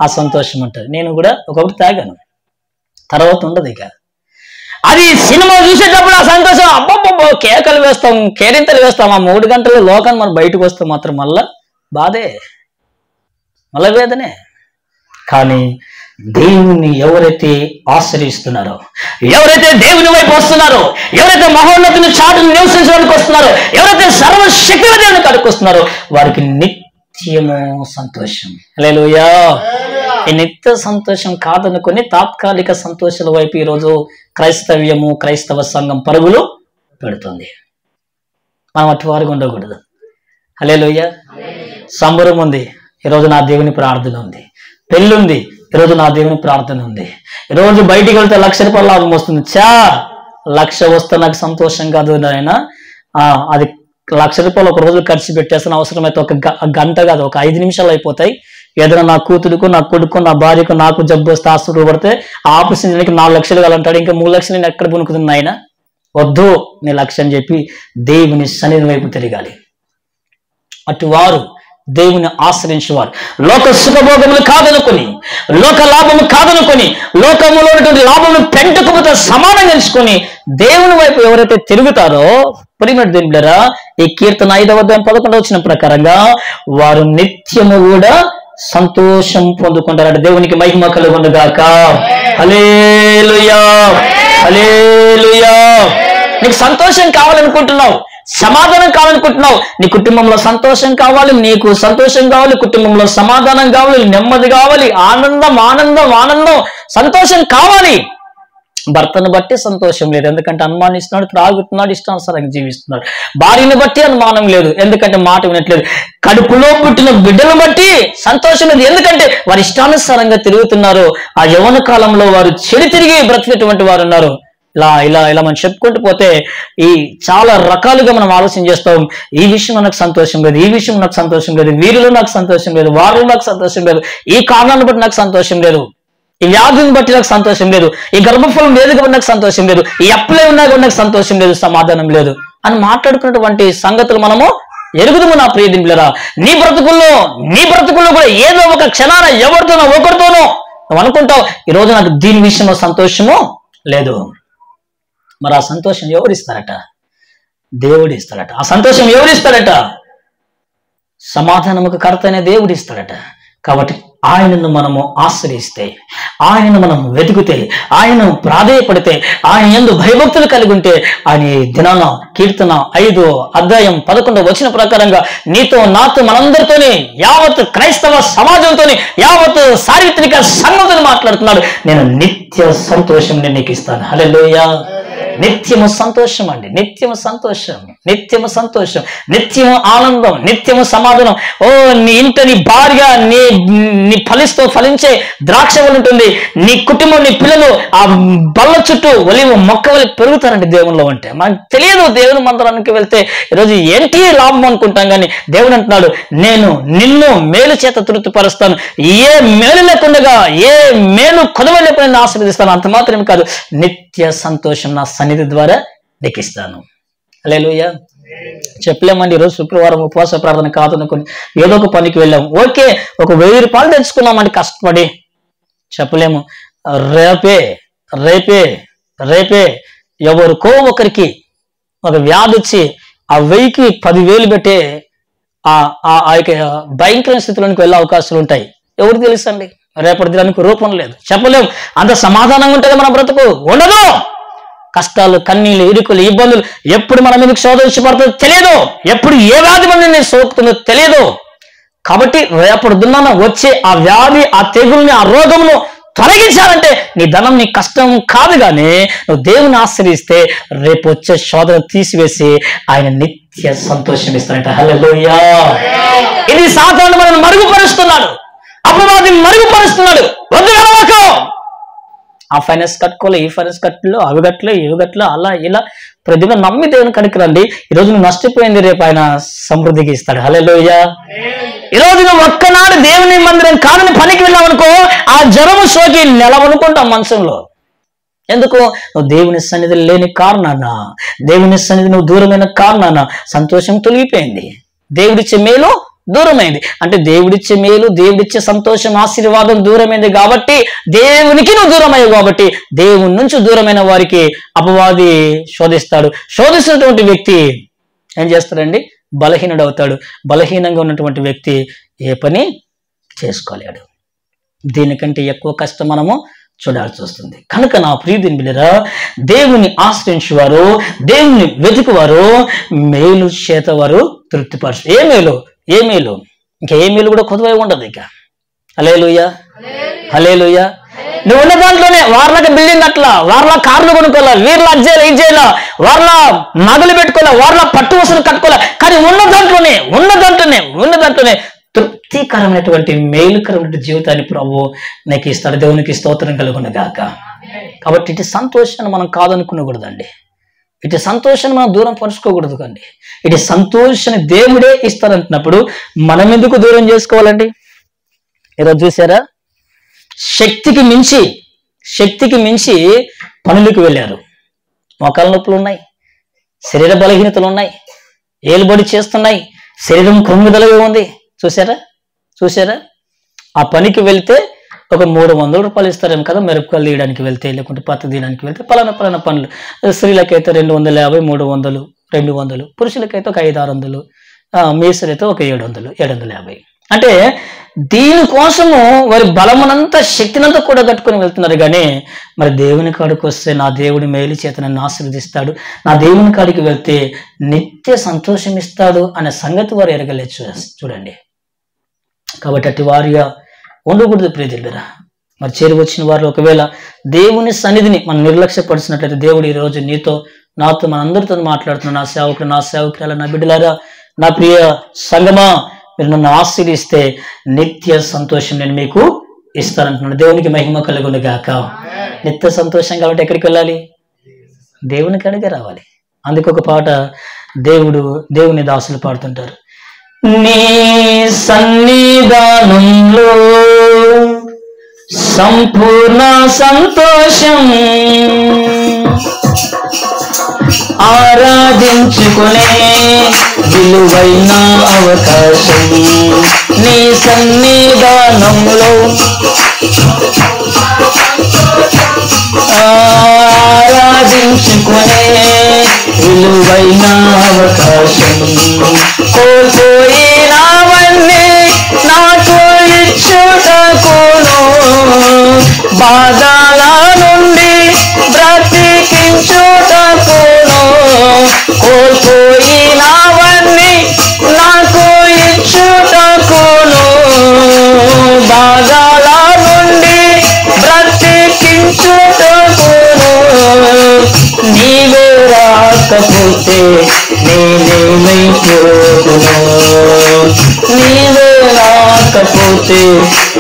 ఆ సంతోషం ఉంటుంది. నేను కూడా ఒకప్పుడు తాగాను, తర్వాత ఉండదు ఇక. అది సినిమా చూసేటప్పుడు ఆ సంతోషం అబ్బబ్బబ్బో కేకలు వేస్తాం, కేరింతలు వేస్తాం. ఆ 3 గంటలు లోకాన్ని మనం బయటకు వస్తే మాత్రం మళ్ళా బాధే, మళ్ళా వేదనే. కానీ దేవుని ఎవరైతే ఆశ్రయిస్తున్నారో, ఎవరైతే దేవుని వైపు వస్తున్నారో, ఎవరైతే మహోన్నతుని చాటును నివసించడానికి వస్తున్నారో, ఎవరైతే సర్వశక్తుల దేవుని కాడికి వస్తున్నారో వారికి నిత్యము సంతోషం. హల్లెలూయా. ఈ నిత్య సంతోషం కాదనుకొని తాత్కాలిక సంతోషాల వైపు ఈరోజు క్రైస్తవ్యము, క్రైస్తవ సంఘం పరుగులు పెడుతుంది. మనం అటు వారికి ఉండకూడదు. హల్లెలూయా. సంబరం ఉంది, ఈరోజు నా దేవుని ప్రార్థన ఉంది. పెళ్ళి ఉంది, ఈరోజు నా దేవుని ప్రార్థన ఉంది. ఈరోజు బయటికి వెళ్తే 1,00,000 రూపాయల లాభం వస్తుంది. 1,00,000 వస్తే నాకు సంతోషం కాదు నాయన. అది 1,00,000 రూపాయలు ఒక రోజు ఖర్చు పెట్టేస్తాను. అవసరమైతే ఒక గంట కాదు, ఒక 5 నిమిషాలు అయిపోతాయి. ఏదైనా నా కూతురుకు, నా కొడుకు, నా భార్యకు, నాకు జబ్బు వస్తే హాస్పిటల్ పడితే ఆపరేషన్ చేయడానికి 4 లక్షలు కావాలంటాడు. ఇంకా 3 లక్షలు నేను ఎక్కడ కొనుక్కుతుంది ఆయన? వద్దు నీ లక్ష్యం అని చెప్పి దేవుని సన్నిధి వైపు తిరగాలి. అటు వారు దేవుని ఆశ్రయించేవారు లోక సుఖభోగములు కాదనుకొని, లోక లాభము కాదనుకొని, లోకములో ఉన్నటువంటి లాభమును పెంటకుపోతే సమానంగా ఎంచుకొని దేవుని వైపు ఎవరైతే తిరుగుతారో, ప్రియమైన దేవుని బిడ్డలారా, ఈ కీర్తన 5వ అధ్యాయం 11వ వచనం ప్రకారంగా వారు నిత్యము కూడా సంతోషం పొందుకుంటారంటే దేవునికి మహిమ కలుగునుగాక. హల్లెలూయా, హల్లెలూయా. నీకు సంతోషం కావాలనుకుంటున్నావు, సమాధానం కావాలనుకుంటున్నావు, నీ కుటుంబంలో సంతోషం కావాలి, నీకు సంతోషం కావాలి, కుటుంబంలో సమాధానం కావాలి, నెమ్మది కావాలి, ఆనందం ఆనందం ఆనందం సంతోషం కావాలి. భర్తను బట్టి సంతోషం లేదు, ఎందుకంటే అనుమానిస్తున్నాడు, త్రాగుతున్నాడు, ఇష్టానుసారంగా జీవిస్తున్నాడు. భార్యను బట్టి అనుమానం లేదు, ఎందుకంటే మాట వినట్లేదు. కడుపులో పుట్టిన బిడ్డను బట్టి సంతోషం లేదు, ఎందుకంటే వారి ఇష్టానుసారంగా తిరుగుతున్నారు. ఆ యవ్వన కాలంలో వారు చెడు తిరిగి బ్రతికేటువంటి వారు ఉన్నారు. ఇలా ఇలా ఇలా మనం చెప్పుకుంటూ పోతే ఈ చాలా రకాలుగా మనం ఆలోచన చేస్తాం. ఈ విషయం నాకు సంతోషం లేదు, ఈ విషయం నాకు సంతోషం లేదు, వీరిలో నాకు సంతోషం లేదు, వారిలో నాకు సంతోషం లేదు, ఈ కారణాన్ని బట్టి నాకు సంతోషం లేదు, ఈ వ్యాధిని బట్టి నాకు సంతోషం లేదు, ఈ గర్భఫలం లేదు కాబట్టి నాకు సంతోషం లేదు, ఈ అప్పులే ఉన్నా కూడా నాకు సంతోషం లేదు, సమాధానం లేదు అని మాట్లాడుకున్నటువంటి సంగతులు మనము ఎరుగుదము. నా ప్రియ దింపులరా, నీ బ్రతుకుల్లో కూడా ఏదో ఒక క్షణాన ఎవరితోనో ఒకరితోనో నువ్వు అనుకుంటావు, ఈరోజు నాకు దీని విషయంలో సంతోషము లేదు. మరి ఆ సంతోషం ఎవరిస్తారట? దేవుడు ఇస్తాడట. ఆ సంతోషం ఎవరిస్తాడట? సమాధానముకు కర్త అయిన దేవుడు ఇస్తాడట. కాబట్టి ఆయనను మనము ఆశ్రయిస్తే, ఆయనను మనం వెతికితే, ఆయనను ప్రాధేయపడితే, ఆయన యందు భయభక్తులు కలిగి ఉంటే, ఆయన దినాన కీర్తన 5వ అధ్యాయం 11వ వచనం ప్రకారంగా నీతో నాతో మనందరితోనే, యావత్ క్రైస్తవ సమాజంతోనే, యావత్ సార్వత్రిక సంఘంతో మాట్లాడుతున్నాడు. నేను నిత్య సంతోషం నేను నీకు ఇస్తాను. హల్లెలూయా. నిత్యము సంతోషం అండి, నిత్యము సంతోషం, నిత్యము సంతోషం, నిత్యము ఆనందం, నిత్యము సమాధానం. ఓ నీ ఇంట నీ భార్య నీ ఫలించే ద్రాక్ష వల్ల ఉంటుంది. నీ కుటుంబం, నీ పిల్లలు ఆ బల్ల చుట్టూ ఒలివ మొక్క వల్ల పెరుగుతారండి దేవునిలో ఉంటే. మనకు తెలియదు దేవుని మందిరానికి వెళ్తే ఈరోజు ఏంటి లాభం అనుకుంటాం, కానీ దేవుడు అంటున్నాడు, నేను నిన్ను మేలు చేత తృప్తిపరుస్తాను, ఏ మేలు లేకుండా, ఏ మేలు కొదవ లేకుండా ఆశీర్వదిస్తాను. అంత మాత్రమే కాదు, నిత్య సంతోషం నా సన్నిధి ద్వారా లెక్కిస్తాను. హల్లెలూయా. చెప్పలేమండి, ఈరోజు శుక్రవారం ఉపవాస ప్రార్థన కాదనుకుని ఏదో ఒక పనికి వెళ్ళాము, ఓకే, ఒక 1000 రూపాయలు తెచ్చుకున్నామండి కష్టపడి. చెప్పలేము, రేపే ఎవరికో ఒకరికి ఒక వ్యాధి వచ్చి ఆ 1000కి 10,000 పెట్టే ఆ యొక్క భయంకర స్థితిలోనికి వెళ్ళే అవకాశాలు ఉంటాయి. ఎవరికి తెలుసండి? రేపటి దినానికి రూపం లేదు, చెప్పలేము. అంత సమాధానంగా ఉంటుంది మన బ్రతుకు? ఉండదు. కష్టాలు, కన్నీళ్ళు, ఇరుకులు, ఇబ్బందులు, ఎప్పుడు మన మీదకి శోధన వచ్చి పడుతుందో తెలియదు, ఎప్పుడు ఏ వ్యాధి మనల్ని సోకుతుందో తెలియదు. కాబట్టి రేపటి దినాన వచ్చే ఆ వ్యాధి, ఆ తెగుల్ని, ఆ రోగమును తొలగించాలంటే నీ ధనం, నీ కష్టం కాదు, కానీ నువ్వు దేవుని ఆశ్రయిస్తే రేపు వచ్చే శోధన తీసివేసి ఆయన నిత్య సంతోషం ఇస్తాడంట. హల్లెలూయా. ఇది సాతాను మనల్ని మరుగుపరుస్తున్నాడు, అపవాది మరుగుపరుస్తున్నాడు. వద్దు గలవాకు, ఆ ఫైనాన్స్ కట్టుకోలే, ఈ ఫైనాన్స్ కట్టులో, అవి గట్లే, ఇవి గట్ల, అలా ఇలా ప్రతిగా నమ్మి దేవుని కడికి రండి. ఈరోజు నువ్వు నష్టపోయింది, రేపు ఆయన సమృద్ధికి ఇస్తాడు. హల్లెలూయా. ఈరోజు నువ్వు ఒక్కనాడు దేవుని మందిరం కాదని పనికి వెళ్ళావనుకో, ఆ జ్వరము సోకి నెలవనుకుంటాం మనసులో. ఎందుకు? నువ్వు దేవుని సన్నిధి లేని కారణాన, దేవుని సన్నిధి నువ్వు దూరమైన కారణాన సంతోషం తొలగిపోయింది. దేవుడిచ్చే మేలు దూరమైంది. అంటే దేవుడిచ్చే మేలు, దేవుడిచ్చే సంతోషం, ఆశీర్వాదం దూరమైంది కాబట్టి దేవునికి నువ్వు దూరమయ్యావు. కాబట్టి దేవుని నుంచి దూరమైన వారికి అపవాది శోధిస్తాడు. శోధిస్తున్నటువంటి వ్యక్తి ఏం చేస్తాడండి? బలహీనుడు అవుతాడు. బలహీనంగా ఉన్నటువంటి వ్యక్తి ఏ పని చేసుకోలేడు. దీనికంటే ఎక్కువ కష్టం మనము చూడాల్సి వస్తుంది. కనుక నా ప్రియదిని బిడ్డలారా, దేవుని ఆశ్రయించేవారు, దేవుని వెతుకువారు మేలు చేత వారు తృప్తిపరచు. ఏ మేలు? ఏ మేలు? ఇంకా ఏ మేలు కూడా కొద్దువై ఉండదు. ఇక హల్లెలూయా, హల్లెలూయా. నువ్వు ఉన్న దాంట్లోనే వార్లకు బిల్డింగ్ అట్లా, వార్ల కార్లు కొనుక్కోలే, వీర్ల అజ్జేలా ఇజ్జేలా, వార్ల నగలు పెట్టుకోలే, వార్ల పట్టు వసూలు కట్టుకోలే, కానీ ఉన్న దాంట్లోనే తృప్తికరమైనటువంటి మేలుకరమైన జీవితాన్ని ప్రభు నీకు ఇస్తాడు. దేవునికి స్తోత్రం కలుగును గాక. కాబట్టి ఇటు సంతోషాన్ని మనం కాదనుకునకూడదండి. ఇటు సంతోషాన్ని మనం దూరం పరుచుకోకూడదు కండి. ఇటు సంతోషాన్ని దేవుడే ఇస్తారంటున్నప్పుడు మనం ఎందుకు దూరం చేసుకోవాలండి? ఈరోజు చూసారా, శక్తికి మించి పనులకు వెళ్ళారు. మోకాళ్ళ నొప్పులు ఉన్నాయి, శరీర బలహీనతలు ఉన్నాయి, ఏలుబడి చేస్తున్నాయి, శరీరం కృంగుదలగా ఉంది. చూసారా ఆ పనికి వెళ్తే ఒక 300 రూపాయలు ఇస్తారేమో కదా, మిరపకాయలు తీయడానికి వెళ్తే, లేకుంటే పత్తి తీయడానికి వెళ్తే పలానా పనులు. స్త్రీలకైతే 250, 300, 200, పురుషులకైతే ఒక 500-600, మీసలైతే ఒక 700-750. అంటే దీనికోసము వారి బలమునంతా శక్తినంతా కూడా కట్టుకొని వెళ్తున్నారు. కానీ మరి దేవుని కాడికి వస్తే నా దేవుడి మేలు చేత నన్ను ఆశీర్వదిస్తాడు, నా దేవుని కాడికి వెళ్తే నిత్య సంతోషం ఇస్తాడు అనే సంగతి వారు ఎరగలేదు. చూడండి. కాబట్టి అట్టి వారిగా ఉండకూడదు ప్రియజనులారా. మరి చేరి వచ్చిన వారు ఒకవేళ దేవుని సన్నిధిని మనం నిర్లక్ష్యపరిచినట్లయితే దేవుడు ఈరోజు నీతో, నాతో, మనందరితో మాట్లాడుతున్న నా సేవకులు, నా సేవకురాలు, నా బిడ్డలారా, నా ప్రియ సంగమా, మీరు నన్ను ఆశీర్వదిస్తే నిత్య సంతోషం నేను మీకు ఇస్తానంటున్నాను. దేవునికి మహిమ కలుగును గాక. నిత్య సంతోషం కాబట్టి ఎక్కడికి వెళ్ళాలి? దేవుని కాడికే రావాలి. అందుకు ఒక పాట దేవుని దాసులు పాడుతుంటారు. నీ సన్నిధానంలో సంపూర్ణ సంతోషం, ఆరాధించుకునే విలువైన అవకాశం. నీ సన్నిధానంలో ఆరాధించుకునే విలువైన అవకాశం. కోల్పోయినవన్నీ నాకు ఇచ్చుటకును, బాధల నుండి బ్రతికించుటకును. కోల్పోయినవన్నీ నాకు ఇచ్చుటకును, బాధల నుండి బ్రతికించుటకును. నీవే రాకపోతే నేనేమైపోదును, నీవే రాకపోతే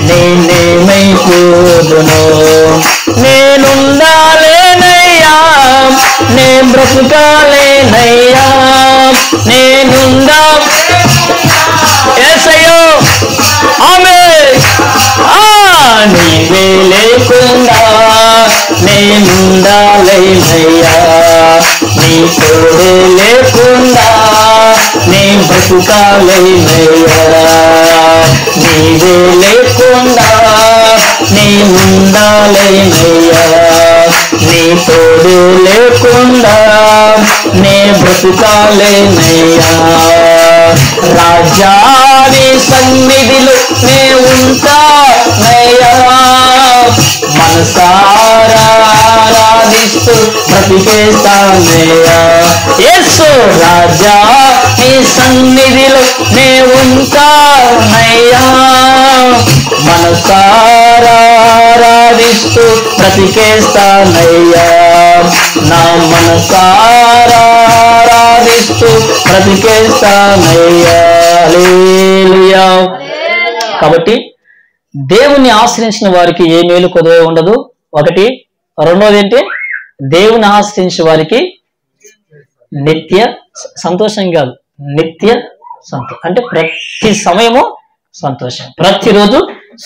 నేనేమైపోదును. నేనుండాలేనయ్యా, నే బ్రతుకాలేనయ్యా, నేనుండా యేసయ్యో ఆమేన్. నీవే లేకుండా నేనుండాలేనయ్యా, నీ తోడే లేకుండా నే బ్రతుకాలేనయ్యా. నీవే లేకుండా నేనుండాలేనయ్యా, నీ తోడే లేకుండా నే బ్రతుకాలేనయ్యా. రాజాని సన్నిధిలో నే ఉంటానయ్యా, మనసారా ఆరాధిస్తూ బ్రతికేస్తానయ్యా. యేసు రాజా నీ సన్నిధిలో నే ఉంటానయ్యా, మనసారా ఆరాధిస్తూ బ్రతికేస్తానయ్యా. నా మనసారా ఆరాధిస్తూ బ్రతికేస్తానయ్యా. హల్లెలూయా. కాబట్టి దేవుని ఆశ్రయించిన వారికి ఏ మేలు కొదవే ఉండదు. ఒకటి. రెండోది ఏంటి? దేవుని ఆశ్రయించిన వారికి నిత్య సంతోషం కాదు, నిత్య సంతోషం. అంటే ప్రతి సమయము సంతోషం, ప్రతిరోజు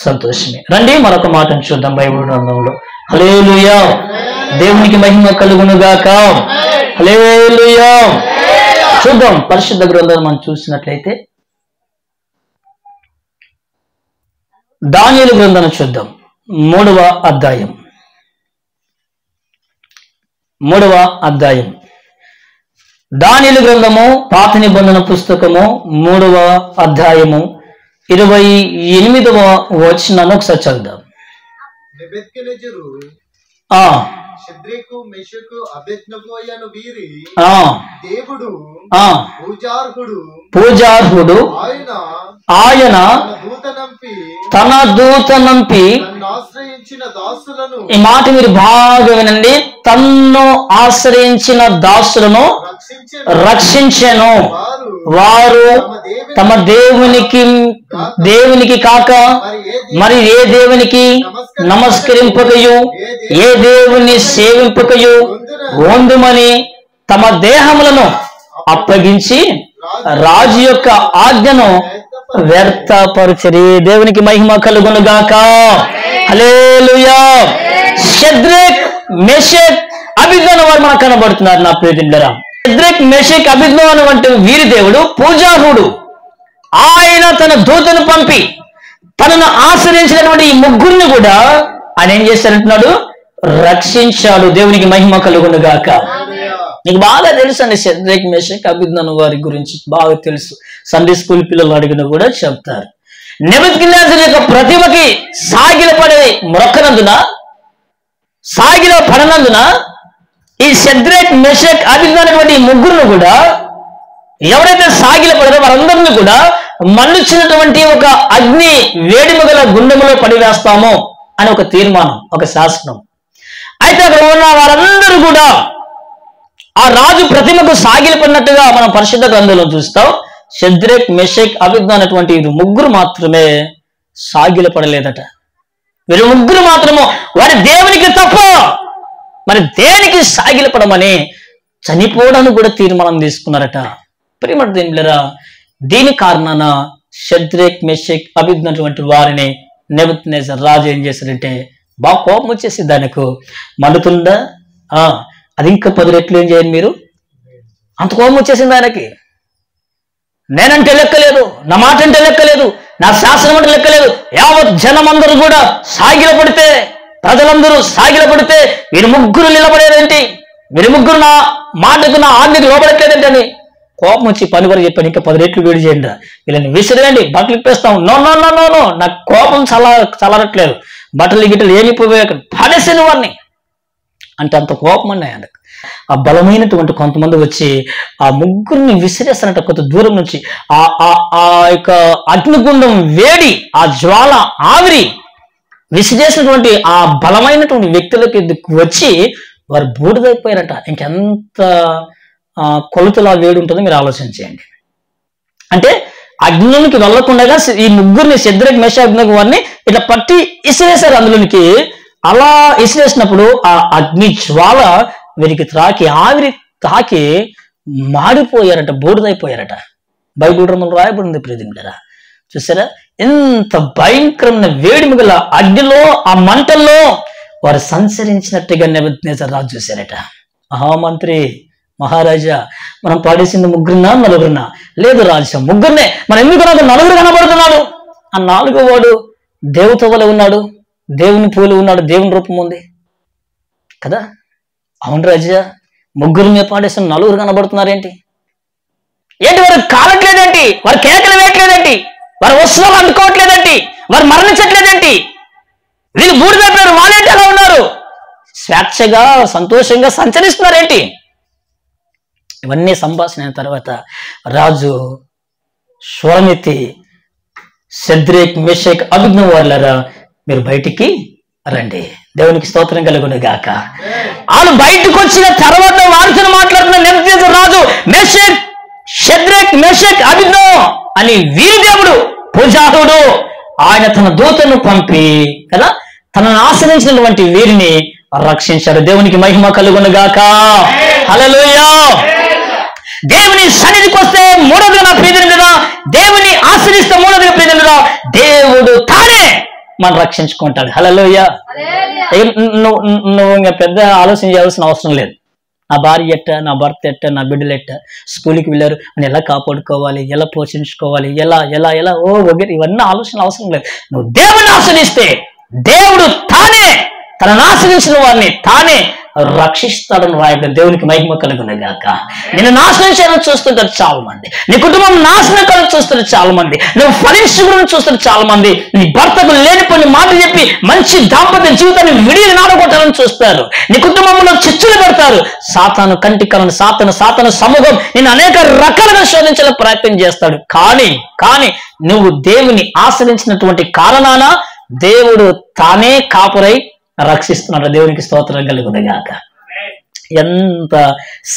సంతోషమే. రండి మరొక మాటను చూద్దాం బైబిల్ గ్రంథంలో. హల్లెలూయా. దేవునికి మహిమ కలుగును గాక. హల్లెలూయా. చూద్దాం పరిశుద్ధ గ్రంథాన్ని మనం చూసినట్లయితే దానియేలు గ్రంథాన్ని చూద్దాం. 3వ అధ్యాయం. 3వ అధ్యాయం దానియేలు గ్రంథము పాత నిబంధన పుస్తకము 3వ అధ్యాయము 28వ వచనాన్ని ఒకసారి చదువుదాం. షద్రకు మెషకు అబేద్నెగో అను వీరి దేవుడు పూజార్హుడు ఆయన తన దూత నంపి ఈ మాట మీరు బాగా వినండి. తన్ను ఆశ్రయించిన దాసులను రక్షించెను. వారు తమ దేవునికి కాక మరి ఏ దేవునికి నమస్కరింపకయు ఏ దేవుని సేవింపకయు వందుమని తమ దేహములను అప్పగించి రాజు యొక్క ఆజ్ఞను వ్యర్థపరచరి. దేవునికి మహిమ కలుగును గాక. హల్లెలూయా. షద్రక్ మెషక్ అబేద్నెగో వారు మనకు కనబడుతున్నారు. నా ప్రియమిత్రులారా, షద్రక్ మెషక్ అబేద్నెగో అనేటువంటి వీరి దేవుడు పూజార్హుడు. ఆయన తన దూతను పంపి తనను ఆశ్రయించినటువంటి ఈ ముగ్గురిని కూడా ఆయన ఏం చేశారంటున్నాడు? రక్షించాడు. దేవునికి మహిమ కలుగును గాక. నీకు బాగా తెలుసు అండి షద్రక్ మెషక్ అబేద్నెగో వారి గురించి బాగా తెలుసు. సండే స్కూల్ పిల్లలు అడిగినా కూడా చెప్తారు. నెబుకద్నెజరు యొక్క ప్రతిభకి సాగిల పడనందున ఈ షద్రక్ మెషక్ అబేద్నెగో అనేటువంటి ముగ్గురును కూడా ఎవరైతే సాగిల పడారో వారందరినీ కూడా మళ్ళుచ్చినటువంటి ఒక అగ్ని వేడిమి గల గుండెములో పడివేస్తాము అని ఒక తీర్మానం, ఒక శాసనం. అయితే అక్కడ ఉన్న వారందరూ కూడా ఆ రాజు ప్రతిమకు సాగిలపడినట్టుగా మనం పరిశుద్ధ గ్రంథంలో చూస్తాం. షద్రక్ మెషక్ అబేద్నెగో అనేటువంటి వీరు ముగ్గురు మాత్రమే సాగిలపడలేదట. వీరు ముగ్గురు మాత్రము వారి దేవునికి తప్ప మరి దేనికి సాగిలపడమని చనిపోవడానికి కూడా తీర్మానం తీసుకున్నారట. ప్రియమైన దేవులారా, దీని కారణాన షద్రక్ మెషక్ అబేద్నెగో అనేటువంటి వారిని నెబుకద్నెజరు రాజు ఏం చేశారంటే బాగా కోపం వచ్చేసి దానికి మండుతుందా అది ఇంకా 10 రెట్లు ఏం చేయండి మీరు, అంత కోపం వచ్చేసింది ఆయనకి. నేనంటే లెక్కలేదు, నా మాట అంటే లెక్కలేదు, నా శాసనం అంటే లెక్కలేదు. యావత్ జనమందరూ కూడా సాగిలపడితే, ప్రజలందరూ సాగిలపడితే వీరు ముగ్గురు నిలబడేదేంటి, వీరు ముగ్గురు నా మాటకు నా ఆజ్ఞకు లోబడట్లేదేంటి అని కోపం వచ్చి పని వరకు చెప్పాను. ఇంకా 10 రెట్లు వేడి చేయండి, వీళ్ళని విసిరేయండి, బట్టలు ఇప్పేస్తాం. No no no no no నాకు కోపం చల్లరట్లేదు, బట్టలు గిట్టలు ఏమి పడేసిన వాడిని అంటే అంత కోపం అండి ఆయనకు. ఆ బలమైనటువంటి కొంతమంది వచ్చి ఆ ముగ్గురిని విసిరేస్తారంట కొంత దూరం నుంచి. ఆ యొక్క అగ్నిగుండం వేడి, ఆ జ్వాల ఆవిరి విసిరేసినటువంటి ఆ బలమైనటువంటి వ్యక్తులకి వచ్చి వారు బూడిదైపోయారట. ఇంకెంత కొలతలా వేడి ఉంటుందో మీరు ఆలోచించేయండి. అంటే అగ్నిలోనికి వెళ్లకుండా ఈ ముగ్గురిని షద్రక్ మెషక్ అబేద్నెగో వారిని ఇట్లా పట్టి ఇసిరేశారు అందులోనికి. అలా ఇసిరేసినప్పుడు ఆ అగ్ని జ్వాల వీరికి ఆవిరి తాకి మాడిపోయారట, బూడిదైపోయారట. బైబిల్ గ్రంథంలో రాయబడింది. ప్రియమిత్రులారా, చూసారా ఎంత భయంకరమైన వేడిమి గల అగ్నిలో ఆ మంటల్లో వారు సంచరించినట్టుగా నెబుకద్నెజరు రాజు చూశారట. మహామంత్రి, మహారాజా, మనం పాడేసింది ముగ్గురున్నా నలుగురున్నా? లేదు రాజా, ముగ్గురునే. మనం ఎందుకు నాకు నలుగురు కనబడుతున్నాడు? ఆ 4వ వాడు దేవత వలె ఉన్నాడు, దేవుని పూలు ఉన్నాడు, దేవుని రూపం ఉంది కదా. అవును రాజా, ముగ్గురు మీద పాడేసిన 4 కనబడుతున్నారేంటి? ఏంటి వారు కాలట్లేదేంటి? వారు కేకలు వేయట్లేదేంటి? వారు వస్త్రాలు అందుకోవట్లేదేంటి? వారు మరణించట్లేదేంటి? వీళ్ళు బూడిదైపోయారు, వాళ్ళేంటి ఎలా ఉన్నారు? స్వేచ్ఛగా సంతోషంగా సంచరిస్తున్నారేంటి? ఇవన్నీ సంభాషణ అయిన తర్వాత రాజు స్వరమెత్తి షద్రక్ మెషక్ అబేద్నెగో వారులారా మీరు బయటికి రండి. దేవునికి స్తోత్రం కలుగును గాక. వాళ్ళు బయటకు వచ్చిన తర్వాత వారితో మాట్లాడుతున్న నెబుకద్నెజరు రాజు షద్రక్ మెషక్ అబేద్నెగో అని వీరి దేవుడు పూజారుడు ఆయన తన దూతను పంపి కదా తనను ఆశ్రయించినటువంటి వీరిని రక్షించాడు. దేవునికి మహిమ కలుగును గాక. హల్లెలూయా. దేవుని సన్నిధికి వస్తే మూడోదిగా నా ప్రియమిత్రులారా, దేవుని ఆశ్రయిస్తే మూడోదిగా ప్రియమిత్రులారా, దేవుడు తానే మనం రక్షించుకుంటాడు. హల్లెలూయా. నువ్వు ఇంకా పెద్ద ఆలోచన చేయాల్సిన అవసరం లేదు. నా భార్య ఎట్ట, నా భర్త ఎట్ట, నా బిడ్డలు ఎట్ట, స్కూల్కి వెళ్ళారు అని ఎలా కాపాడుకోవాలి, ఎలా పోషించుకోవాలి, ఎలా ఎలా ఎలా వగేరు ఇవన్నీ ఆలోచన అవసరం లేదు. నువ్వు దేవుని ఆశ్రయిస్తే దేవుడు తానే తనను ఆశ్రయించిన వారిని తానే రక్షిస్తాడని రాయడం. దేవునికి మహిమ కలుగునే గాక. నిన్ను నాశనం చేయాలని చూస్తుంటారు చాలా మంది, నీ కుటుంబం నాశనం కాలని చూస్తారు చాలా మంది, నువ్వు ఫలించుకుని చూస్తారు చాలా మంది, నీ భర్తకు లేనిపోయిన మాటలు చెప్పి మంచి దాంపత్య జీవితాన్ని విడిగి నాడగొట్టాలని చూస్తారు, నీ కుటుంబంలో చిచ్చులు పెడతారు. సాతాను కంటి కలను సాతాను సమూహం నిన్ను అనేక రకాలుగా శోధించాలని ప్రయత్నం చేస్తాడు. కానీ నువ్వు దేవుని ఆశ్రయించినటువంటి కారణాన దేవుడు తానే కాపురై రక్షిస్తున్నాడు. దేవునికి స్తోత్రం కలుగునగాక. ఎంత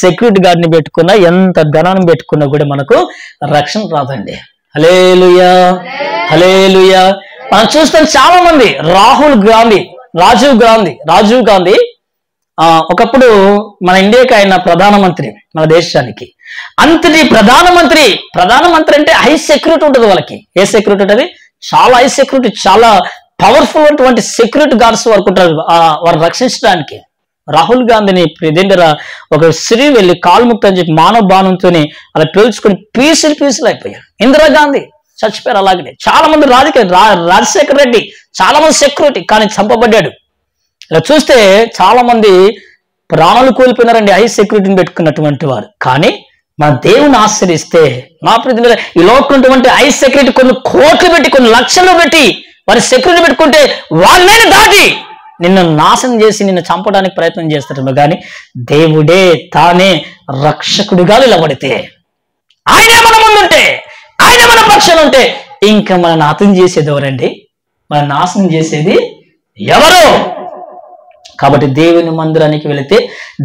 సెక్యూరిటీ గార్డ్ని పెట్టుకున్నా, ఎంత ధనాన్ని పెట్టుకున్నా కూడా మనకు రక్షణ రాదండి. హల్లెలూయా, హల్లెలూయా. మనం చూస్తాం చాలా మంది, రాజీవ్ గాంధీ ఒకప్పుడు మన ఇండియాకి ఆయన ప్రధానమంత్రి, మన దేశానికి. అంతటి ప్రధానమంత్రి అంటే హై సెక్యూరిటీ ఉంటుంది వాళ్ళకి. ఏ సెక్యూరిటీ ఉంటుంది? చాలా హై సెక్యూరిటీ, చాలా పవర్ఫుల్ అటువంటి సెక్యూరిటీ గార్డ్స్ వరకు ఉంటారు వారు రక్షించడానికి. రాహుల్ గాంధీని దగ్గర ఒక స్త్రీ వెళ్ళి కాల్ముక్త అని చెప్పి మానవ బాణంతో అలా పీల్చుకుని పీసులు అయిపోయారు. ఇందిరాగాంధీ చచ్చిపోయారు. అలాగే చాలా మంది రాజశేఖర రెడ్డి చాలా మంది సెక్యూరిటీ, కానీ చంపబడ్డాడు. ఇలా చూస్తే చాలా మంది ప్రాణాలు కోల్పోయినారండి హై సెక్యూరిటీని పెట్టుకున్నటువంటి వారు. కానీ మన దేవుని ఆశ్రయిస్తే మా ప్రతి ఈ లోకటువంటి హై సెక్యూరిటీ కొన్ని కోట్లు పెట్టి, కొన్ని లక్షలు పెట్టి వారి సెక్యూరిటీ పెట్టుకుంటే వాళ్ళని దాటి నిన్ను నాశనం చేసి నిన్ను చంపడానికి ప్రయత్నం చేస్తారేమో, కానీ దేవుడే తానే రక్షకుడిగా నిలబడితే, ఆయనే మన ముందుంటే, ఆయనే మన పక్షాలు ఉంటే ఇంకా మన నాశనం చేసేది ఎవరండి? మన నాశనం చేసేది ఎవరు? కాబట్టి దేవుని మందిరానికి వెళితే,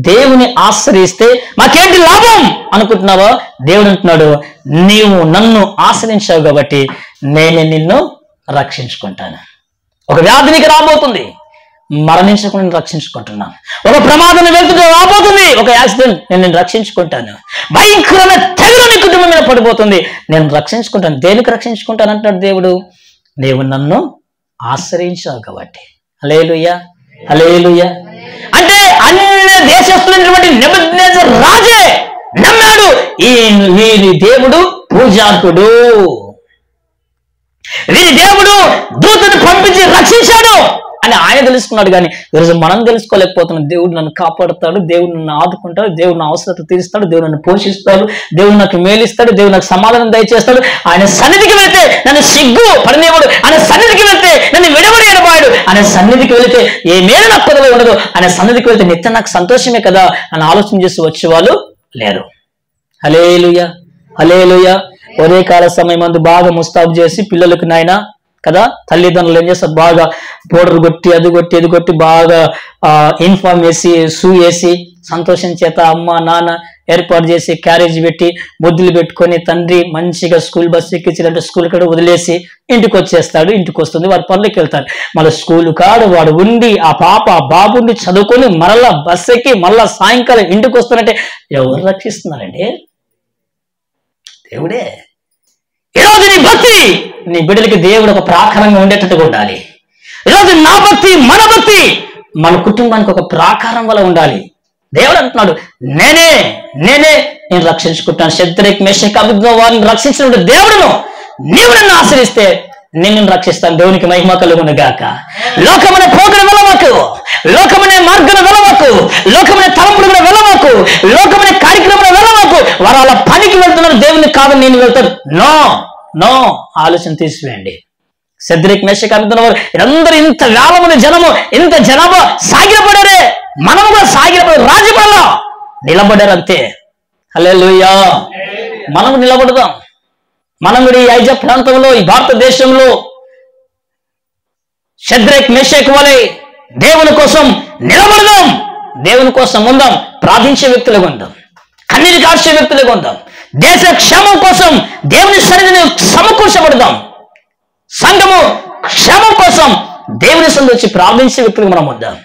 దేవుని ఆశ్రయిస్తే మాకేంటి లాభం అనుకుంటున్నావో, దేవుడు అంటున్నాడు, నీవు నన్ను ఆశ్రయించావు కాబట్టి నేనే నిన్ను రక్షించుకుంటాను. ఒక వ్యాధి నీకు రాబోతుంది, మరణించకుండా నేను రక్షించుకుంటున్నాను. ఒక ప్రమాదం వెళ్తుంటే రాబోతుంది, ఒక యాక్సిడెంట్, నేను రక్షించుకుంటాను. భయంకరమైన తెగులు నీ కుటుంబం మీద పడిపోతుంది, నేను రక్షించుకుంటాను. దేనికి రక్షించుకుంటాను అంటున్నాడు దేవుడు? నీవు నన్ను ఆశ్రయించావు కాబట్టి. హల్లెలూయా, హల్లెలూయా. అంటే అన్ని దేశస్తులైనటువంటి నెబుకద్నెజర్ రాజే నమ్మాడు, వీరి దేవుడు పూజార్కుడు, వీరి దేవుడు దూతను పంపించి రక్షించాడు అని ఆయన తెలుసుకున్నాడు. కానీ ఈరోజు మనం తెలుసుకోలేకపోతున్నాం. దేవుడు నన్ను కాపాడుతాడు, దేవుడు నన్ను ఆదుకుంటాడు, దేవుడు నా అవసరత తీరుస్తాడు, దేవుడు నన్ను పోషిస్తాడు, దేవుడు నాకు మేలిస్తాడు, దేవుడు నాకు సమాధానం దయచేస్తాడు. ఆయన సన్నిధికి వెళ్తే నన్ను సిగ్గు పడినేవాడు, ఆయన సన్నిధికి వెళ్తే నన్ను విడవడి ఎడబాడు, ఆయన సన్నిధికి వెళితే ఏ మేలు నాకు పదవి ఉండదు, ఆయన సన్నిధికి వెళ్తే నిత్యం నాకు సంతోషమే కదా అని ఆలోచన చేసి వచ్చేవాళ్ళు లేరు. హల్లెలూయా, హల్లెలూయా. ఉదయకాల సమయం మందు బాగా ముస్తాబు చేసి పిల్లలకు నాయన కదా, తల్లిదండ్రులు ఏం చేస్తారు, బాగా పౌడర్ కొట్టి అది కొట్టి ఇది కొట్టి బాగా యూనిఫామ్ వేసి షూ వేసి సంతోషం చేత అమ్మ నాన్న ఏర్పాటు చేసి క్యారేజ్ పెట్టి ముద్దులు పెట్టుకొని తండ్రి మంచిగా స్కూల్ బస్సు ఎక్కించాలంటే స్కూల్ కాడ వదిలేసి ఇంటికి వచ్చేస్తాడు. ఇంటికి వస్తుంది, వాడు పనులకి వెళ్తాడు. మళ్ళీ స్కూల్ కాడు వాడు ఉండి ఆ పాప ఆ బాబుని చదువుకొని మరలా బస్సు ఎక్కి మళ్ళా సాయంకాలం ఇంటికి వస్తానంటే ఎవరు రక్షిస్తున్నారండి? దేవుడే. ఈరోజు నీ భక్తి నీ బిడ్డలకి దేవుడు ఒక ప్రాకారంగా ఉండేటట్టుగా ఉండాలి. ఈరోజు నా భక్తి, మన భక్తి మన కుటుంబానికి ఒక ప్రాకారం వల్ల ఉండాలి. దేవుడు అంటున్నాడు, నేను రక్షించుకుంటాను. శద్రక్ మేషక్ అబేద్నెగో వారిని రక్షించిన దేవుడును నీవు నన్ను ఆశ్రయిస్తే నేను రక్షిస్తాను. దేవునికి మహిమ కలుగును గాక. లోకమనే పోగడ వెళ్ళమాకు, లోకమనే మార్గం వెళ్ళమాకు, లోకమనే తలంపులు వెళ్ళమాకు, లోకమనే కార్యక్రమం వెళ్ళమాకు. వారు అలా పనికి వెళ్తున్నారు, దేవుని కాదని నేను వెళ్తాను. నో ఆలోచన తీసివేయండి. శద్రక్ మేషక్ అబేద్నెగో వారు అందరూ ఇంత వేల మంది జనము, ఇంత జనాభా సాగిలపడారే, మనము కూడా సాగిలపడి రాజుపాలలో నిలబడారు అంతే. హల్లెలూయా. మనము నిలబడదాం. మనం కూడా ఈ ఐజా ప్రాంతంలో, ఈ భారతదేశంలో శద్రక్ మేషక్ వలె దేవుని కోసం నిలబడదాం, దేవుని కోసం ఉందాం, ప్రార్థించే వ్యక్తులుగా ఉందాం, కన్నీరు కార్చే వ్యక్తులుగా ఉందాం, దేశ క్షేమం కోసం దేవుని సన్నిధిని సమకూర్చబడదాం, సంఘము క్షేమం కోసం దేవుని సన్నిధి వచ్చి ప్రార్థించే వ్యక్తులుగా మనం ఉందాం.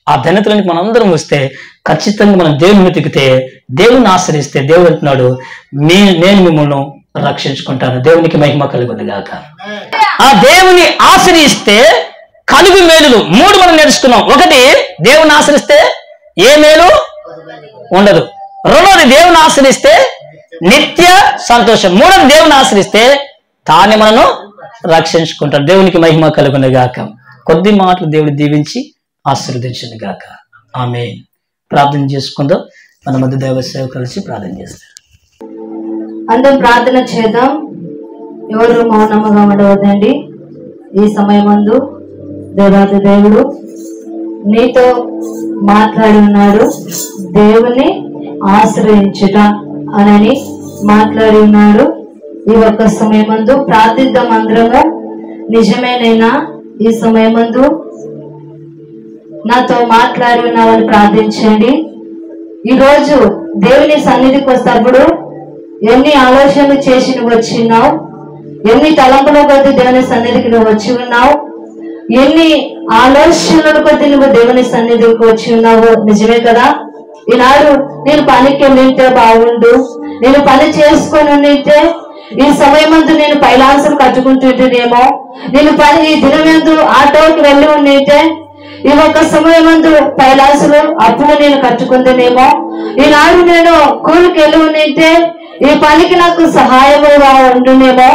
ఆ ధన్యతలోనికి మనందరం వస్తే ఖచ్చితంగా మనం దేవుని వెతికితే, దేవుని ఆశ్రయిస్తే దేవుడు అంటున్నాడు, నేను మిమ్మల్ని రక్షించుకుంటాను. దేవునికి మహిమ కలుగును గాక. ఆ దేవుని ఆశ్రయిస్తే కలుగు మేలులు 3 మనం నేర్చుకున్నాం. ఒకటి, దేవుని ఆశ్రయిస్తే ఏ మేలు ఉండదు. రెండోది, దేవుని ఆశ్రయిస్తే నిత్య సంతోషం. మూడోది, దేవుని ఆశ్రయిస్తే తానే మనను రక్షించుకుంటాడు. దేవునికి మహిమ కలుగును గాక. కొద్ది మాటలు దేవుడు దీవించి ఆశీర్వదించును గాక. ఆమేన్. ప్రార్థన చేసుకుందాం. మన మధ్య దైవ సేవ కలిసి ప్రార్థన చేస్తారు. అందరం ప్రార్థన చేద్దాం. ఎవరు మౌనముగా ఉండవద్దండి. ఈ సమయమందు దేవాది దేవుడు నీతో మాట్లాడి ఉన్నాడు. దేవుని ఆశ్రయించుట అని మాట్లాడి ఉన్నాడు. ఈ ఒక్క సమయమందు ప్రార్థిద్దాం అందరము. నిజమేనైనా ఈ సమయమందు నాతో మాట్లాడి ఉన్నావని ప్రార్థించండి. ఈరోజు దేవుని సన్నిధికి వస్తప్పుడు ఎన్ని ఆలోచనలు చేసి నువ్వు వచ్చిన్నావు, ఎన్ని తలంపుల కొద్ది దేవుని సన్నిధికి నువ్వు వచ్చి ఉన్నావు, ఎన్ని ఆలోచనల కొద్ది నువ్వు దేవుని సన్నిధికి వచ్చి ఉన్నావు. నిజమే కదా. ఈనాడు నేను పనికి వెళ్ళింటే బాగుండు, నేను పని చేసుకొని ఉంటే ఈ సమయమందు నేను పైలాసం కట్టుకుంటుంటేనేమో, నేను పని ఈ దినమందు ఆటోకి వెళ్ళి ఉంటే ఈ ఒక్క సమయమందు పైలాసులు అప్పుడు నేను కట్టుకుందేనేమో, ఈనాడు నేను కూలికి వెళ్ళి ఉంటే ఈ పనికి నాకు సహాయముగా ఉండునేమో,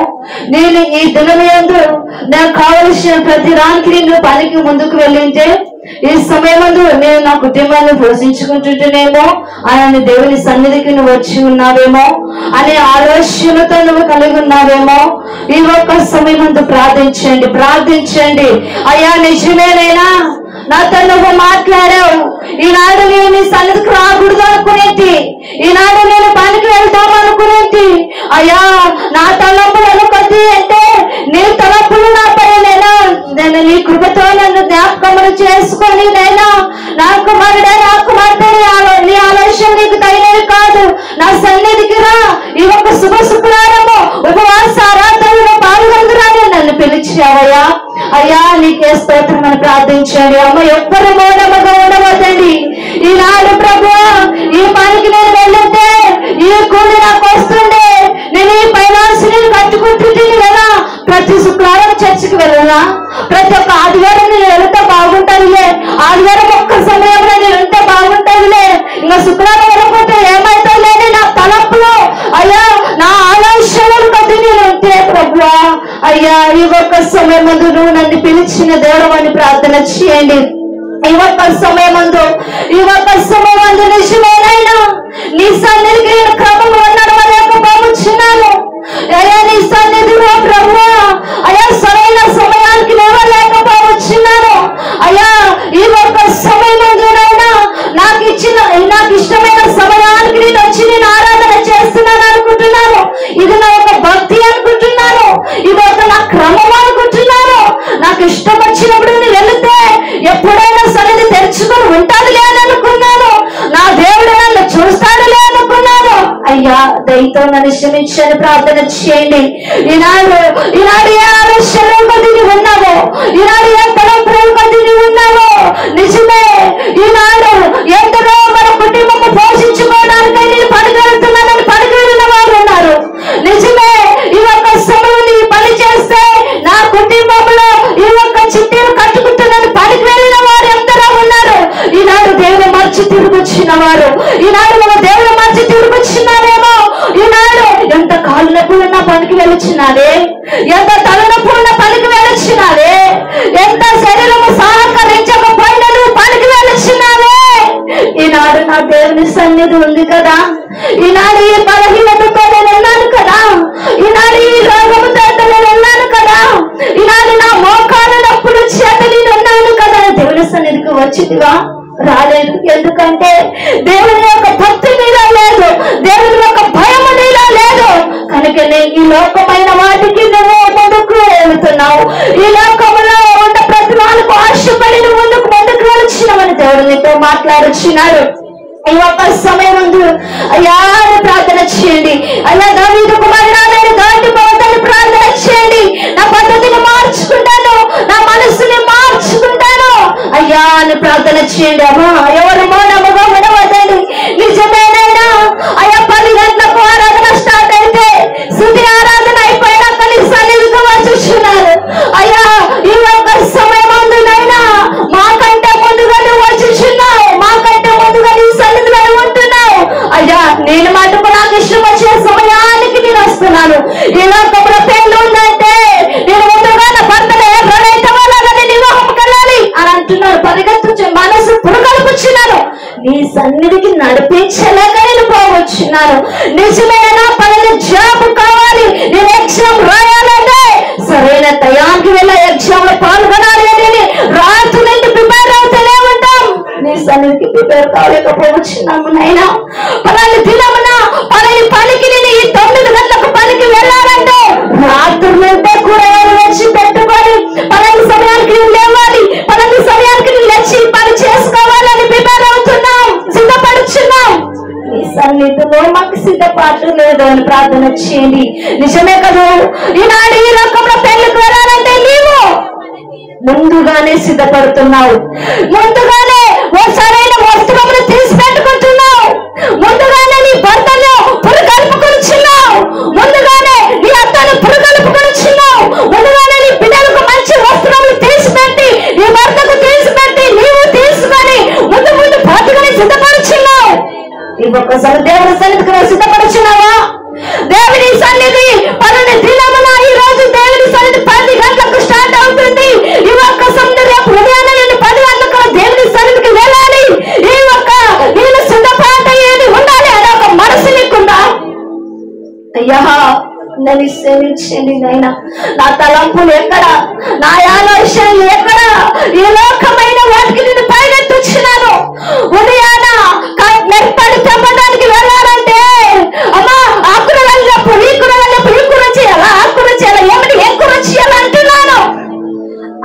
నేను ఈ దినమందు నాకు కావలసిన ప్రతి దానికి నేను పనికి ముందుకు వెళ్ళింటే ఈ సమయమందు నేను నా కుటుంబాన్ని పోషించుకుంటుంటేనేమో అని దేవుని సన్నిధికి నువ్వు వచ్చి ఉన్నావేమో అనే ఆలోచనతో నువ్వు కలిగి ఉన్నావేమో. ఈ ఒక్క సమయమందు ప్రార్థించండి. అయ్యా నిజమేనైనా నాతో నువ్వు మాట్లాడావు. ఈనాడు నేను నీ సన్నిధికి రాకూడదు అనుకునేది, ఈనాడు నేను పనికి వెళ్తాం అనుకునేది. అయ్యా నా తలంపులను కొద్ది అంటే నీ తలంపులు నాపై నేను నీ కృపతో నన్ను జ్ఞాపకములు చేసుకొని నైనా నా కుమారుడే నా కుమార్తె నీ ఆలోచన నీకు తగినది కాదు. నా సన్నిధికి రా. ఈ ఒక శుభ శుక్రవారము ఉపవాస ఆరాధనలో పాల్గొందురాని నన్ను పిలిచావయ్యా. అయ్యా నీకే స్తోత్రం అని ప్రార్థించండి. అమ్మ ఎవ్వరు మౌనముగా ఉండవద్దండి. ఈనాడు ప్రభు ఈ పనికి నేను వెళ్ళితే ఈ కూలి నాకు వస్తుండే, నేను ఈ ఫైనాన్స్ నేను కట్టుకుంటుంటే కదా, ప్రతి శుక్రవారం చర్చికి వెళ్ళనా, ప్రతి ఒక్క ఆదివారం నేను వెళ్తే బాగుంటుందిలే, ఆదివారం ఒక్క సమయంలో నేను వెళ్తే బాగుంటుందిలే, ఇంకా శుక్రవారం వెళ్ళకపోతే ఏమైతుందని నా తలపులో అయ్యా నా ఆలోచనలు కొద్ది నేను ఉంటే ప్రభు అయ్యా ఈ ఒక్క సమయం ముందు నువ్వు నన్ను పిలిచిన దేవుడు అని ప్రార్థన చేయండి. ఈ ఒక్క సమయమందు నిజమేనైనా నీ సన్నిధికి నేను క్రమంగా నడవలేకపోతున్నాను. అయ్యా నీ సన్నిధిలో ప్రభు అయ్యా సరైన సమయానికి లేవలేకపోతున్నాను. అయ్యా ఈ ఒక్క సమయమందునైనా నాకు ఇష్టమైన సమయానికి నేను వచ్చి నేను ఆరాధన చేస్తున్నాను అనుకుంటున్నాను. ఇది నా ఒక భక్తి అనుకుంటున్నాను, ఇది ఒక నా క్రమం అనుకుంటున్నాను. నాకు ఇష్టం వచ్చినప్పుడు నేను వెళితే ఎప్పుడైనా సన్నిధి తెరుచుకొని ఉంటాను లేదనుకున్నాను, నా దేవుడు నన్ను చూస్తాడులే అనుకున్నాను. అయ్యా దయతో నన్ను క్షమించని ప్రార్థన చేయండి. ఈనాడు ఏ ఆలోచన కొద్ది నీవు ఉన్నావో, ఈనాడు ఏ తలంపుల కొద్ది నీవు ఉన్నావో, నిజమే ఈనాడు ఎందరో మన కుటుంబము పోషించుకోవడానికై నేను పనికెళ్తున్నానని పనికెళ్ళిన వారు ఉన్నారు. నిజమే ఈ ఒక్క సమయం ఈ పని చేస్తే నా కుటుంబంలో ఈ ఒక్క చిట్టీలు కట్టుకుంటున్నాను పనికి వెళ్ళిన వారు ఎందరో ఉన్నారు. ఈనాడు దేవుడు మార్చి తిరిగొచ్చిన వారు, ఈనాడు మన దేవుడు మార్చి తిరిగొచ్చినారేమో. ఈనాడు ఎంత కాళ్ళు నొప్పులున్న పనికి వెళ్ళొచ్చినారే, ఎంత తలనొప్పులున్న పనికి వెళ్ళొచ్చినారే, ఎంత శరీరము సహకరించకపోయినా పనికి వెళ్ళొచ్చినారే. ఈనాడు నా దేవుని సన్నిధి ఉంది కదా, ఈనాడు ఈ బలహీనతతో నేను ఉన్నాను కదా, ఈనాడు ఈ రోగముతో నేను ఉన్నాను కదా, ఈనాడు నా మోకాలు నొప్పులు చేత నేను ఉన్నాను కదా. దేవుని సన్నిధికి వచ్చిదిగా రాలేదు. ఎందుకంటే దేవుని యొక్క భక్తి నీలో లేదు, దేవుని యొక్క భయము నీలో లేదు. కనుక ఈ లోకమైన వాటికి నువ్వు ముందుకు వెళుతున్నావు. ఈ లోకంలో ఉన్న ప్రతి వాళ్ళకు ఆశపడి నువ్వు ముందుకు వెళుచున్నావని దేవుడు నీతో మాట్లాడుచున్నాడు. ఈ ఒక్క సమయం ముందు అయ్యా ప్రార్థన చేయండి. అయ్యా దావీదు కుమారుడా నేను దాటిపోవద్దని ప్రార్థన చేయండి. నా పద్ధతిని మార్చుకుంటాను, నా మనసుని మార్చుకుంటాను అయ్యా అని ప్రార్థన చేయండి. అమ్మా ఎవరు మౌనముగా ఉండవద్దండి. నిజమేనైనా అయ్యా 10 గంటలకు ఆరాధన స్టార్ట్ అయితే శుద్ధి సన్నిధికి నడిపించలేక నేను పోవచ్చున్నాను. నిజమైన పనులు జాబ్ కావాలి, నేను ఎగ్జామ్ రాయాలంటే సరైన టయానికి వెళ్ళి ఎగ్జామ్ లో పాల్గొనాలి అని రాత్రులంటే ప్రిపేర్ అవుతూనే ఉంటాం. నీ సన్నిధికి ప్రిపేర్ కాలేకపోవచ్చున్నాము నైనా. పలాని దినమున పలాని పనికి నేను ఈ 9 గంటలకు పనికి వెళ్ళాలంటే రాత్రులంటే కూరగాయలు వచ్చి పెట్టుకొని పలాని సమయానికి లేవాలి, పలాని సమయానికి లేచి పని చేసుకోవాలని ప్రిపేర్ అవుతున్నాం, సిద్ధపడుచున్నాం. ఈ సన్నిధిలో మాకు సిద్ధపాటు లేదు అని ప్రార్థన చేయండి. నిజమే కదా, ఈనాడు ఈ రకంలో పెళ్లికి వెళ్ళాలంటే నీవు ముందుగానే సిద్ధపడుతున్నావు, ముందుగానే ఓ సరైన వస్త్రములు తీసి పెట్టుకుంటున్నావు, ముందుగానే నీ భర్తను పురుగలుపుకొనిచున్నావు, ముందుగానే నీ అత్తను పురుగలుపుకొనిచున్నావు, ముందుగానే నీ బిడ్డలకు మంచి వస్త్రములు తీసి పెట్టి నీ భర్తకు తీసి పెట్టి నీవు తీసుకొని ముందు ముందు పాటుగానే సిద్ధపడుచున్నావు. ఈ ఒక్కసారి దేవుని సన్నిధికి సిద్ధపడుచున్నావా? దేవుని సన్నిధి పలాని దినమున ఈ రోజు దేవుని సన్నిధి 10 గంటలకు స్టార్ట్ అవుతుంది. ఈ ఒక్క సమయం రేపు ఉదయాన్నే నేను 10 గంటలకు దేవుని సన్నిధికి వెళ్ళాలి. ఈ ఒక్క నేను సిద్ధపాటు ఏది ఉండాలి అనే ఒక మనసు నీకుందా? అయ్యా నన్ను సేవించండి నాయనా. నా తలంపులు ఎక్కడ, నా ఆలోచనలు ఎక్కడ, ఈ లోకమైన వాటికి నేను పైనెత్తుచున్నాను. ఉదయాన మెప్పని తెమ్మడానికి వెళ్ళాలంటే అమ్మా ఆ కూర వెళ్ళినప్పుడు ఈ కూర వెళ్ళినప్పుడు ఈ కూర చేయాలా, ఆ కూర చేయాలా, ఏమిటి ఏ కూర చేయాలా అంటున్నాను.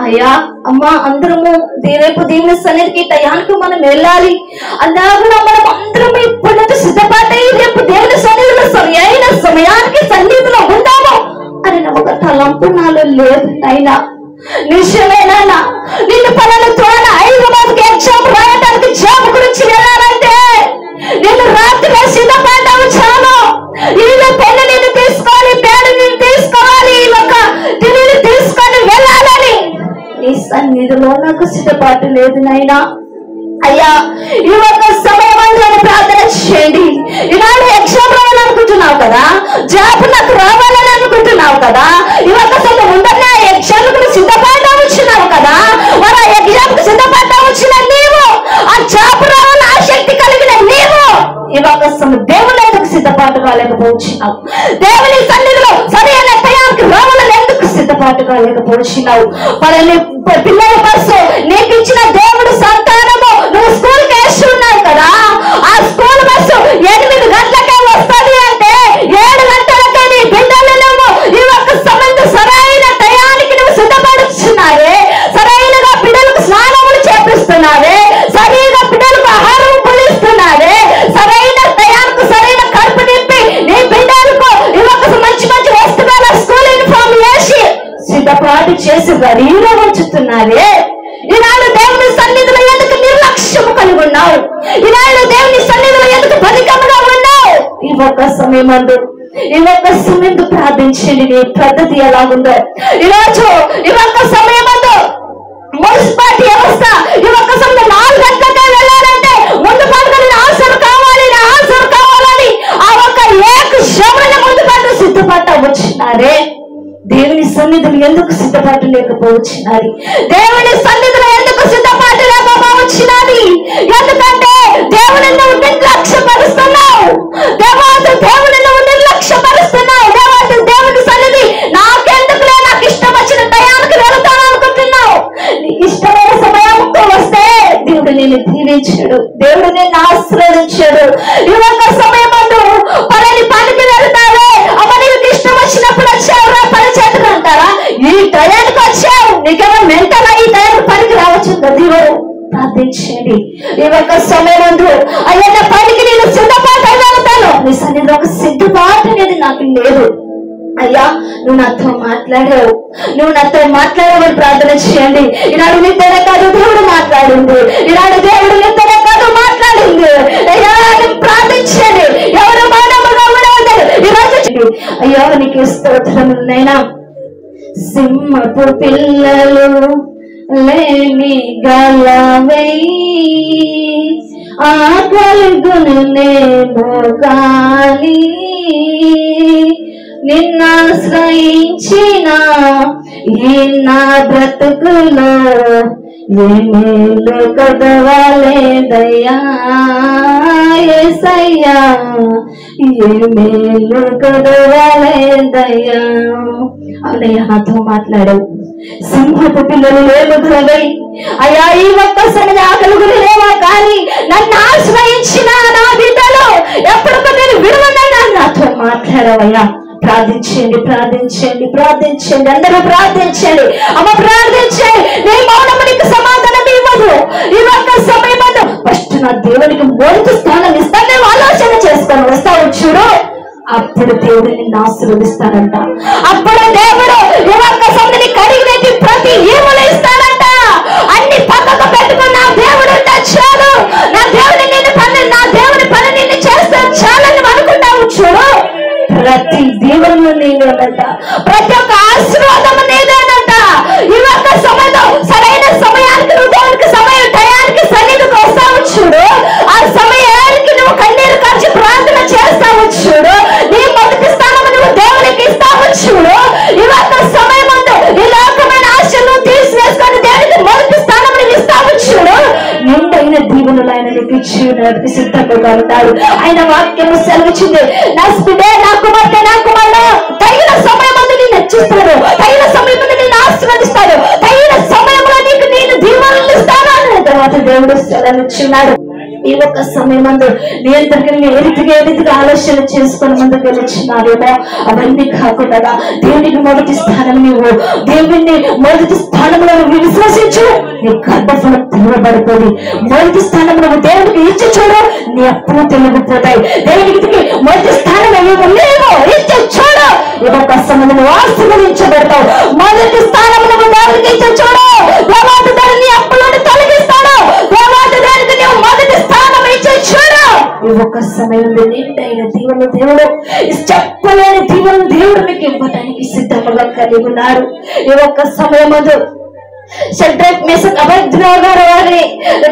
అయ్యా అమ్మా అందరము రేపు దేవుని సన్నిధికి టయానికి మనం వెళ్ళాలి అన్నాక మనం అందరం ఇప్పటి నుంచి సిద్ధపాటై రేపు దేవుని సన్నిధిలో సరైన సమయానికి సన్నిధిలో ఉందాము అని ఒక తలంపు నాలో లేదు అయినా. నిజమేనా నిన్ను పలానా తోడ 5 మందికి ఎగ్జామ్ రాయడానికి జాబ్ గురించి వెళ్ళాలంటే నేను రాత్రి సిద్ధపడ్డావు చాలు. ఇల్లు పెళ్లి నేను తీసుకోవాలి, పేరు నేను తీసుకోవాలి, ఒక తిని తీసుకొని వెళ్ళాలని నీ సన్నిధిలో నాకు సిద్ధపాటు లేదు నాయనా. అయ్యా ఈ ఒక్క సమయం అని ప్రార్థన చేయండి. ఈనాడు ఎగ్జామ్ రావాలనుకుంటున్నావు కదా, జాబ్ నాకు రావాలని అనుకుంటున్నావు కదా, ఈ ఒక్క సమయం ఉందన్నా ఎగ్జామ్ కు సిద్ధపడ్డా వచ్చినావు కదా, మరి ఆ ఎగ్జామ్ కు సిద్ధపడ్డా వచ్చిన నీవు, ఆ జాబ్ రావాలని ఆసక్తి కలిగిన నీవు ఈ ఒక్క సమయం దేవుని ఎందుకు సిద్ధపాటు కాలేకపోవచ్చున్నావు? దేవుని సన్నిధిలో సరైన టయానికి రావాలని ఎందుకు సిద్ధపాటు కాలేకపోవచ్చున్నావు? మరి పిల్లల బస్సు నీకు ఇచ్చిన దేవుడు సంతానము నువ్వు స్కూల్ కి వేసి ఉన్నావు కదా, ఆ స్కూల్ బస్సు 8 గంటలకే వస్తుంది అంటే 7 గంటలకే నీ బిడ్డలు నువ్వు ఈ ఒక్క సమయంలో సరైన టయానికి నువ్వు సిద్ధపడుతున్నావే, సరైనగా పిల్లలకు స్నానములు చేపిస్తున్నావే, సరైన పిల్లలకు ఆహారం పులిస్తున్నావే, సరైన టయానికి సరైన కడుపు నింపి నీ బిడ్డలకు ఈ ఒక్క మంచి మంచి వస్తువుల స్కూల్ యూనిఫామ్ వేసి సిద్ధపాటు చేసి రెడీగా ఉంచుతున్నావే. ఈనాడు దేవుని సన్నిధిలో ఎందుకు నిర్లక్ష్యము కలిగి ఉన్నావు? ఈనాడు దేవుని సన్నిధిలో ఎందుకు బలికముగా ఉన్నావు? ఈ ఒక్క సమయమందు ఈ ఒక్క సమయంలో ప్రార్థించండి నీ పద్ధతి ఎలాగుందో. ఈరోజు ఈ ఒక్క సమయమందు మున్సిపాలిటీ వ్యవస్థ ఈ ఒక్క సమయం 4 గంటలకే వెళ్ళాలంటే ముందు పడుకొని ఆన్సర్ కావాలని ఆ ఒక్క ఏక ముందు పట్టు సిద్ధపడ్డ వచ్చినారే. దేవుని సన్నిధిలో ఎందుకు సిద్ధపాటు లేకపోవచ్చినది? దేవుని సన్నిధిలో ఎందుకు సిద్ధపాటు లేకపోవచ్చినది? ఎందుకంటే దేవుని నువ్వు నిర్లక్ష్యపరుస్తున్నావు. దేవుని నువ్వు నిర్లక్ష్యపరుస్తున్నావు. దేవుని సన్నిధి నాకెందుకులే, నాకు ఇష్టం వచ్చిన టయానికి వెళతాను అనుకుంటున్నావు. నీకు ఇష్టమైన సమయంతో వస్తే దేవుడు నేను దీవించాడు, దేవుడు నేను ఆశీర్వదించాడు. ఈ ఒక్క సమయం పలాని పనికి వెళ్తావే, అమ్మ నీకు ఇష్టం వచ్చినప్పుడు వచ్చావురా పని చేతులు అంటారా? ఈ టయానికి వచ్చావు, నీకేమో మెంటల్ ఈ టయానికి పనికి రావచ్చు కదా. దేవుడు ప్రార్థించండి ఈ ఒక్క సమయం అయ్యా పనికి నేను సిద్ధపాటు వెళ్తాను. నీ సన్నిధిలో ఒక సిద్ధపాటు అనేది నాకు లేదు. అయ్యా నువ్వు నాతో మాట్లాడేవాడు ప్రార్థన చేయండి. ఈనాడు నీతోనే కాదు దేవుడు మాట్లాడింది, ఈనాడు దేవుడు నీతోనే కాదు మాట్లాడింది. అయ్యా ప్రార్థించండి, ఎవరు మానవుగా ఉండవద్దు ఈరోజు. అయ్యా నీకు స్తోత్రములైనా. సింహపు పిల్లలు లేని గలవై ఆకలిగును నేను గాని నిన్నాశ్రయించిన ఈ నా బ్రతుకులో ఏమేలు కదవాలేదయ్యా యేసయ్యా, ఏమేలు కదవాలేదయ్యా. అవునయ్యా, నాతో మాట్లాడావు. సింహపు పిల్లలు లేవై అయ్యా, ఈ ఒక్కసారి ఆకలుగులు లేవా కానీ నన్ను ఆశ్రయించిన నా బిడ్డలు ఎప్పటికో నేను విడువనైనా నాతో మాట్లాడవయ్యా. ప్రార్థించండి, ప్రార్థించండి, ప్రార్థించండి, అందరూ ప్రార్థించండి. అమ్మ ప్రార్థించండి. నీ మౌనము నీకు సమాధానం ఇవ్వదు. ఈ ఒక్క సమయం ఫస్ట్ నా దేవునికి మొదటి స్థానం ఇస్తాను ఆలోచన చేసుకొని వస్తావు చూడు, అప్పుడు దేవుడు నిన్ను ఆశీర్వదిస్తాడంట. అప్పుడు దేవుడు ఈ ఒక్క సమయాన్ని కడిగినట్టు ప్రతి ఈవులు ఇస్తాడంట. అన్ని పక్కకు పెట్టుకుని నా దేవుడు ఉంటే చాలు, నా దేవుని నిన్ను పని, నా దేవుని పని నిన్ను చేస్తే చాలని అనుకుంటావు చూడు. ప్రతి దీవెనలు నీవేనంట, ప్రతి ఒక్క ఆశీర్వాదము నీదేనంట. ఈ ఒక్క సమయంలో సరైన సమయానికి నువ్వు దేవునికి సమయం టయానికి సన్నిధికి వస్తావు చూడు, ఆ సమయానికి నువ్వు కన్నీరు కార్చి ప్రార్థన చేస్తావు చూడు, నీ మొదటి స్థానం నువ్వు దేవునికి ఇస్తావు చూడు. ఈ ఒక్క సమయం ఈ లోకమైన ఆశలు తీసివేసుకొని దేవునికి మొదటి స్థానం నువ్వు ఇస్తావు చూడు. నిండైన దీవెనలు ఆయన నీకు ఇచ్చి సిద్ధంగా ఉన్నాడు. ఆయన వాక్యం సెలవిచ్చింది, నా బిడ్డే, నా కుమార్తె, నా కుమారుడు తగిన సమయం నేను హెచ్చిస్తాడు, తగిన సమయం నేను ఆశీర్వదిస్తాడు, తగిన సమయంలో నీకు నేను దీవెనలు ఇస్తాను అన్న తర్వాత దేవుడు సెలవిచ్చున్నాడు. ఈ ఒక్క సమయం నీ అందరికీ ఏ రీతిగా ఆలోచన చేసుకుని ముందుకు వెళ్ళిచ్చినారేమో అవన్నీ కాకుండా దేవునికి మొదటి స్థానం నువ్వు దేవుని మొదటి స్థానంలో నువ్వు విశ్వసించు, నీ గర్భఫలం తెరవబడుతుంది. మొదటి స్థానం నువ్వు దేవునికి ఇచ్చి చూడు, నీ అప్పులు తెలిగిపోతాయి. దేవునికి మొదటి స్థానం లేవు ఇచ్చి చూడు, ఈ ఒక్క సమయం నువ్వు ఆశీర్వదించబడతావు. మొదటి స్థానం నువ్వు దేవునికి ఇచ్చి చూడు, దేవాది దాన్ని నీ అప్పులను తొలగిస్తాడు. దేవాది దానికి నువ్వు మొదటి స్థానం ఇచ్చి చూడు. ఈ ఒక్క సమయం నిండైన దీవెనలు దేవుడు, చెప్పలేని దీవెనలు దేవుడు మీకు ఇవ్వడానికి సిద్ధంగా కలిగి ఉన్నాడు. ఈ ఒక్క సమయం షడ్రక్ మేషక్ అబేద్నెగో వారిని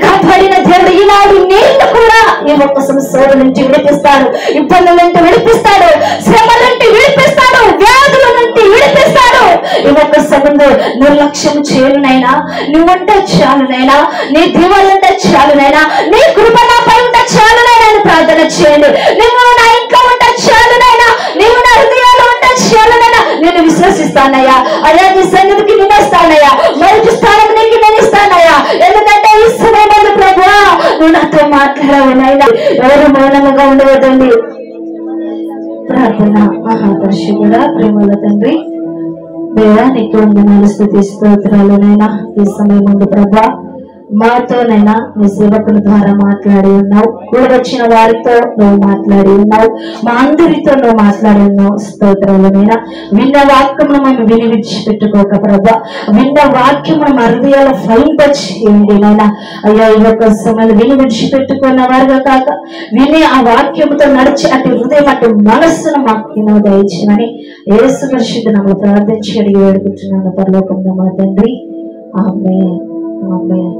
కాపాడిన దేవుడు ఈనాడు నేను కూడా ఈ ఒక్క సంవత్సరం నుంచి విడిపిస్తాడు, ఇబ్బందుల నుంచి విడిపిస్తాడు, శ్రమల నుంచి విడిపిస్తాడు, వ్యాధుల నుంచి విడిపిస్తాడు. ఈ ఒక్క సమయంలో నిర్లక్ష్యం చేయనునైనా, నువ్వుంటే చాలునైనా, నీ దీవాలంటే చాలునైనా, నీ కృప నాపై ఉంటే చాలునైనా అని ప్రార్థన చేయండి. నువ్వు నా ఇంట్లో ఉంటే చాలునైనా, నువ్వు నా హృదయాలు ఉంటే చాలునైనా నేను విశ్వసిస్తానయ్యా. అయ్యా, నీ సన్నిధికి నేను వస్తానయ్యా, మొదటి స్థానం నీకు నేను ఇస్తానయ్యా. ఎందుకంటే ఈ సమయంలో ప్రభువా నువ్వు నాతో మాట్లాడవనైనా ఎవరు మౌనంగా ఉండవద్దండి. ప్రార్థన. మహాపరిశుద్ధుడా, ప్రేమల తండ్రి, దేవా నీకు వందనాలు, స్తుతి స్తోత్రాలునైనా ఈ సమయం ముందు ప్రభా మాతోనైనా నీ సేవకుల ద్వారా మాట్లాడి ఉన్నావు, కూడా వచ్చిన వారితో నువ్వు మాట్లాడి ఉన్నావు, మా అందరితో నువ్వు మాట్లాడి ఉన్నావు. స్తోత్రాలనైనా విన్న వాక్యమును మేము విని విడిచిపెట్టుకోక ప్రభా, విన్న వాక్యమును మా హృదయాల ఫలింపచేయండి నైనా. అయ్యా, ఈ యొక్క సమయంలో విని విడిచిపెట్టుకున్న వారుగా కాక విని ఆ వాక్యముతో నడిచి అటు హృదయం అటు మనస్సును మాకు దయచేయమని యేసు పరిశుద్ధ నామములో ప్రార్థించి అడిగి వేడుకుంటున్నాను పరలోకమున మా తండ్రి. ఆమేన్, ఆమేన్.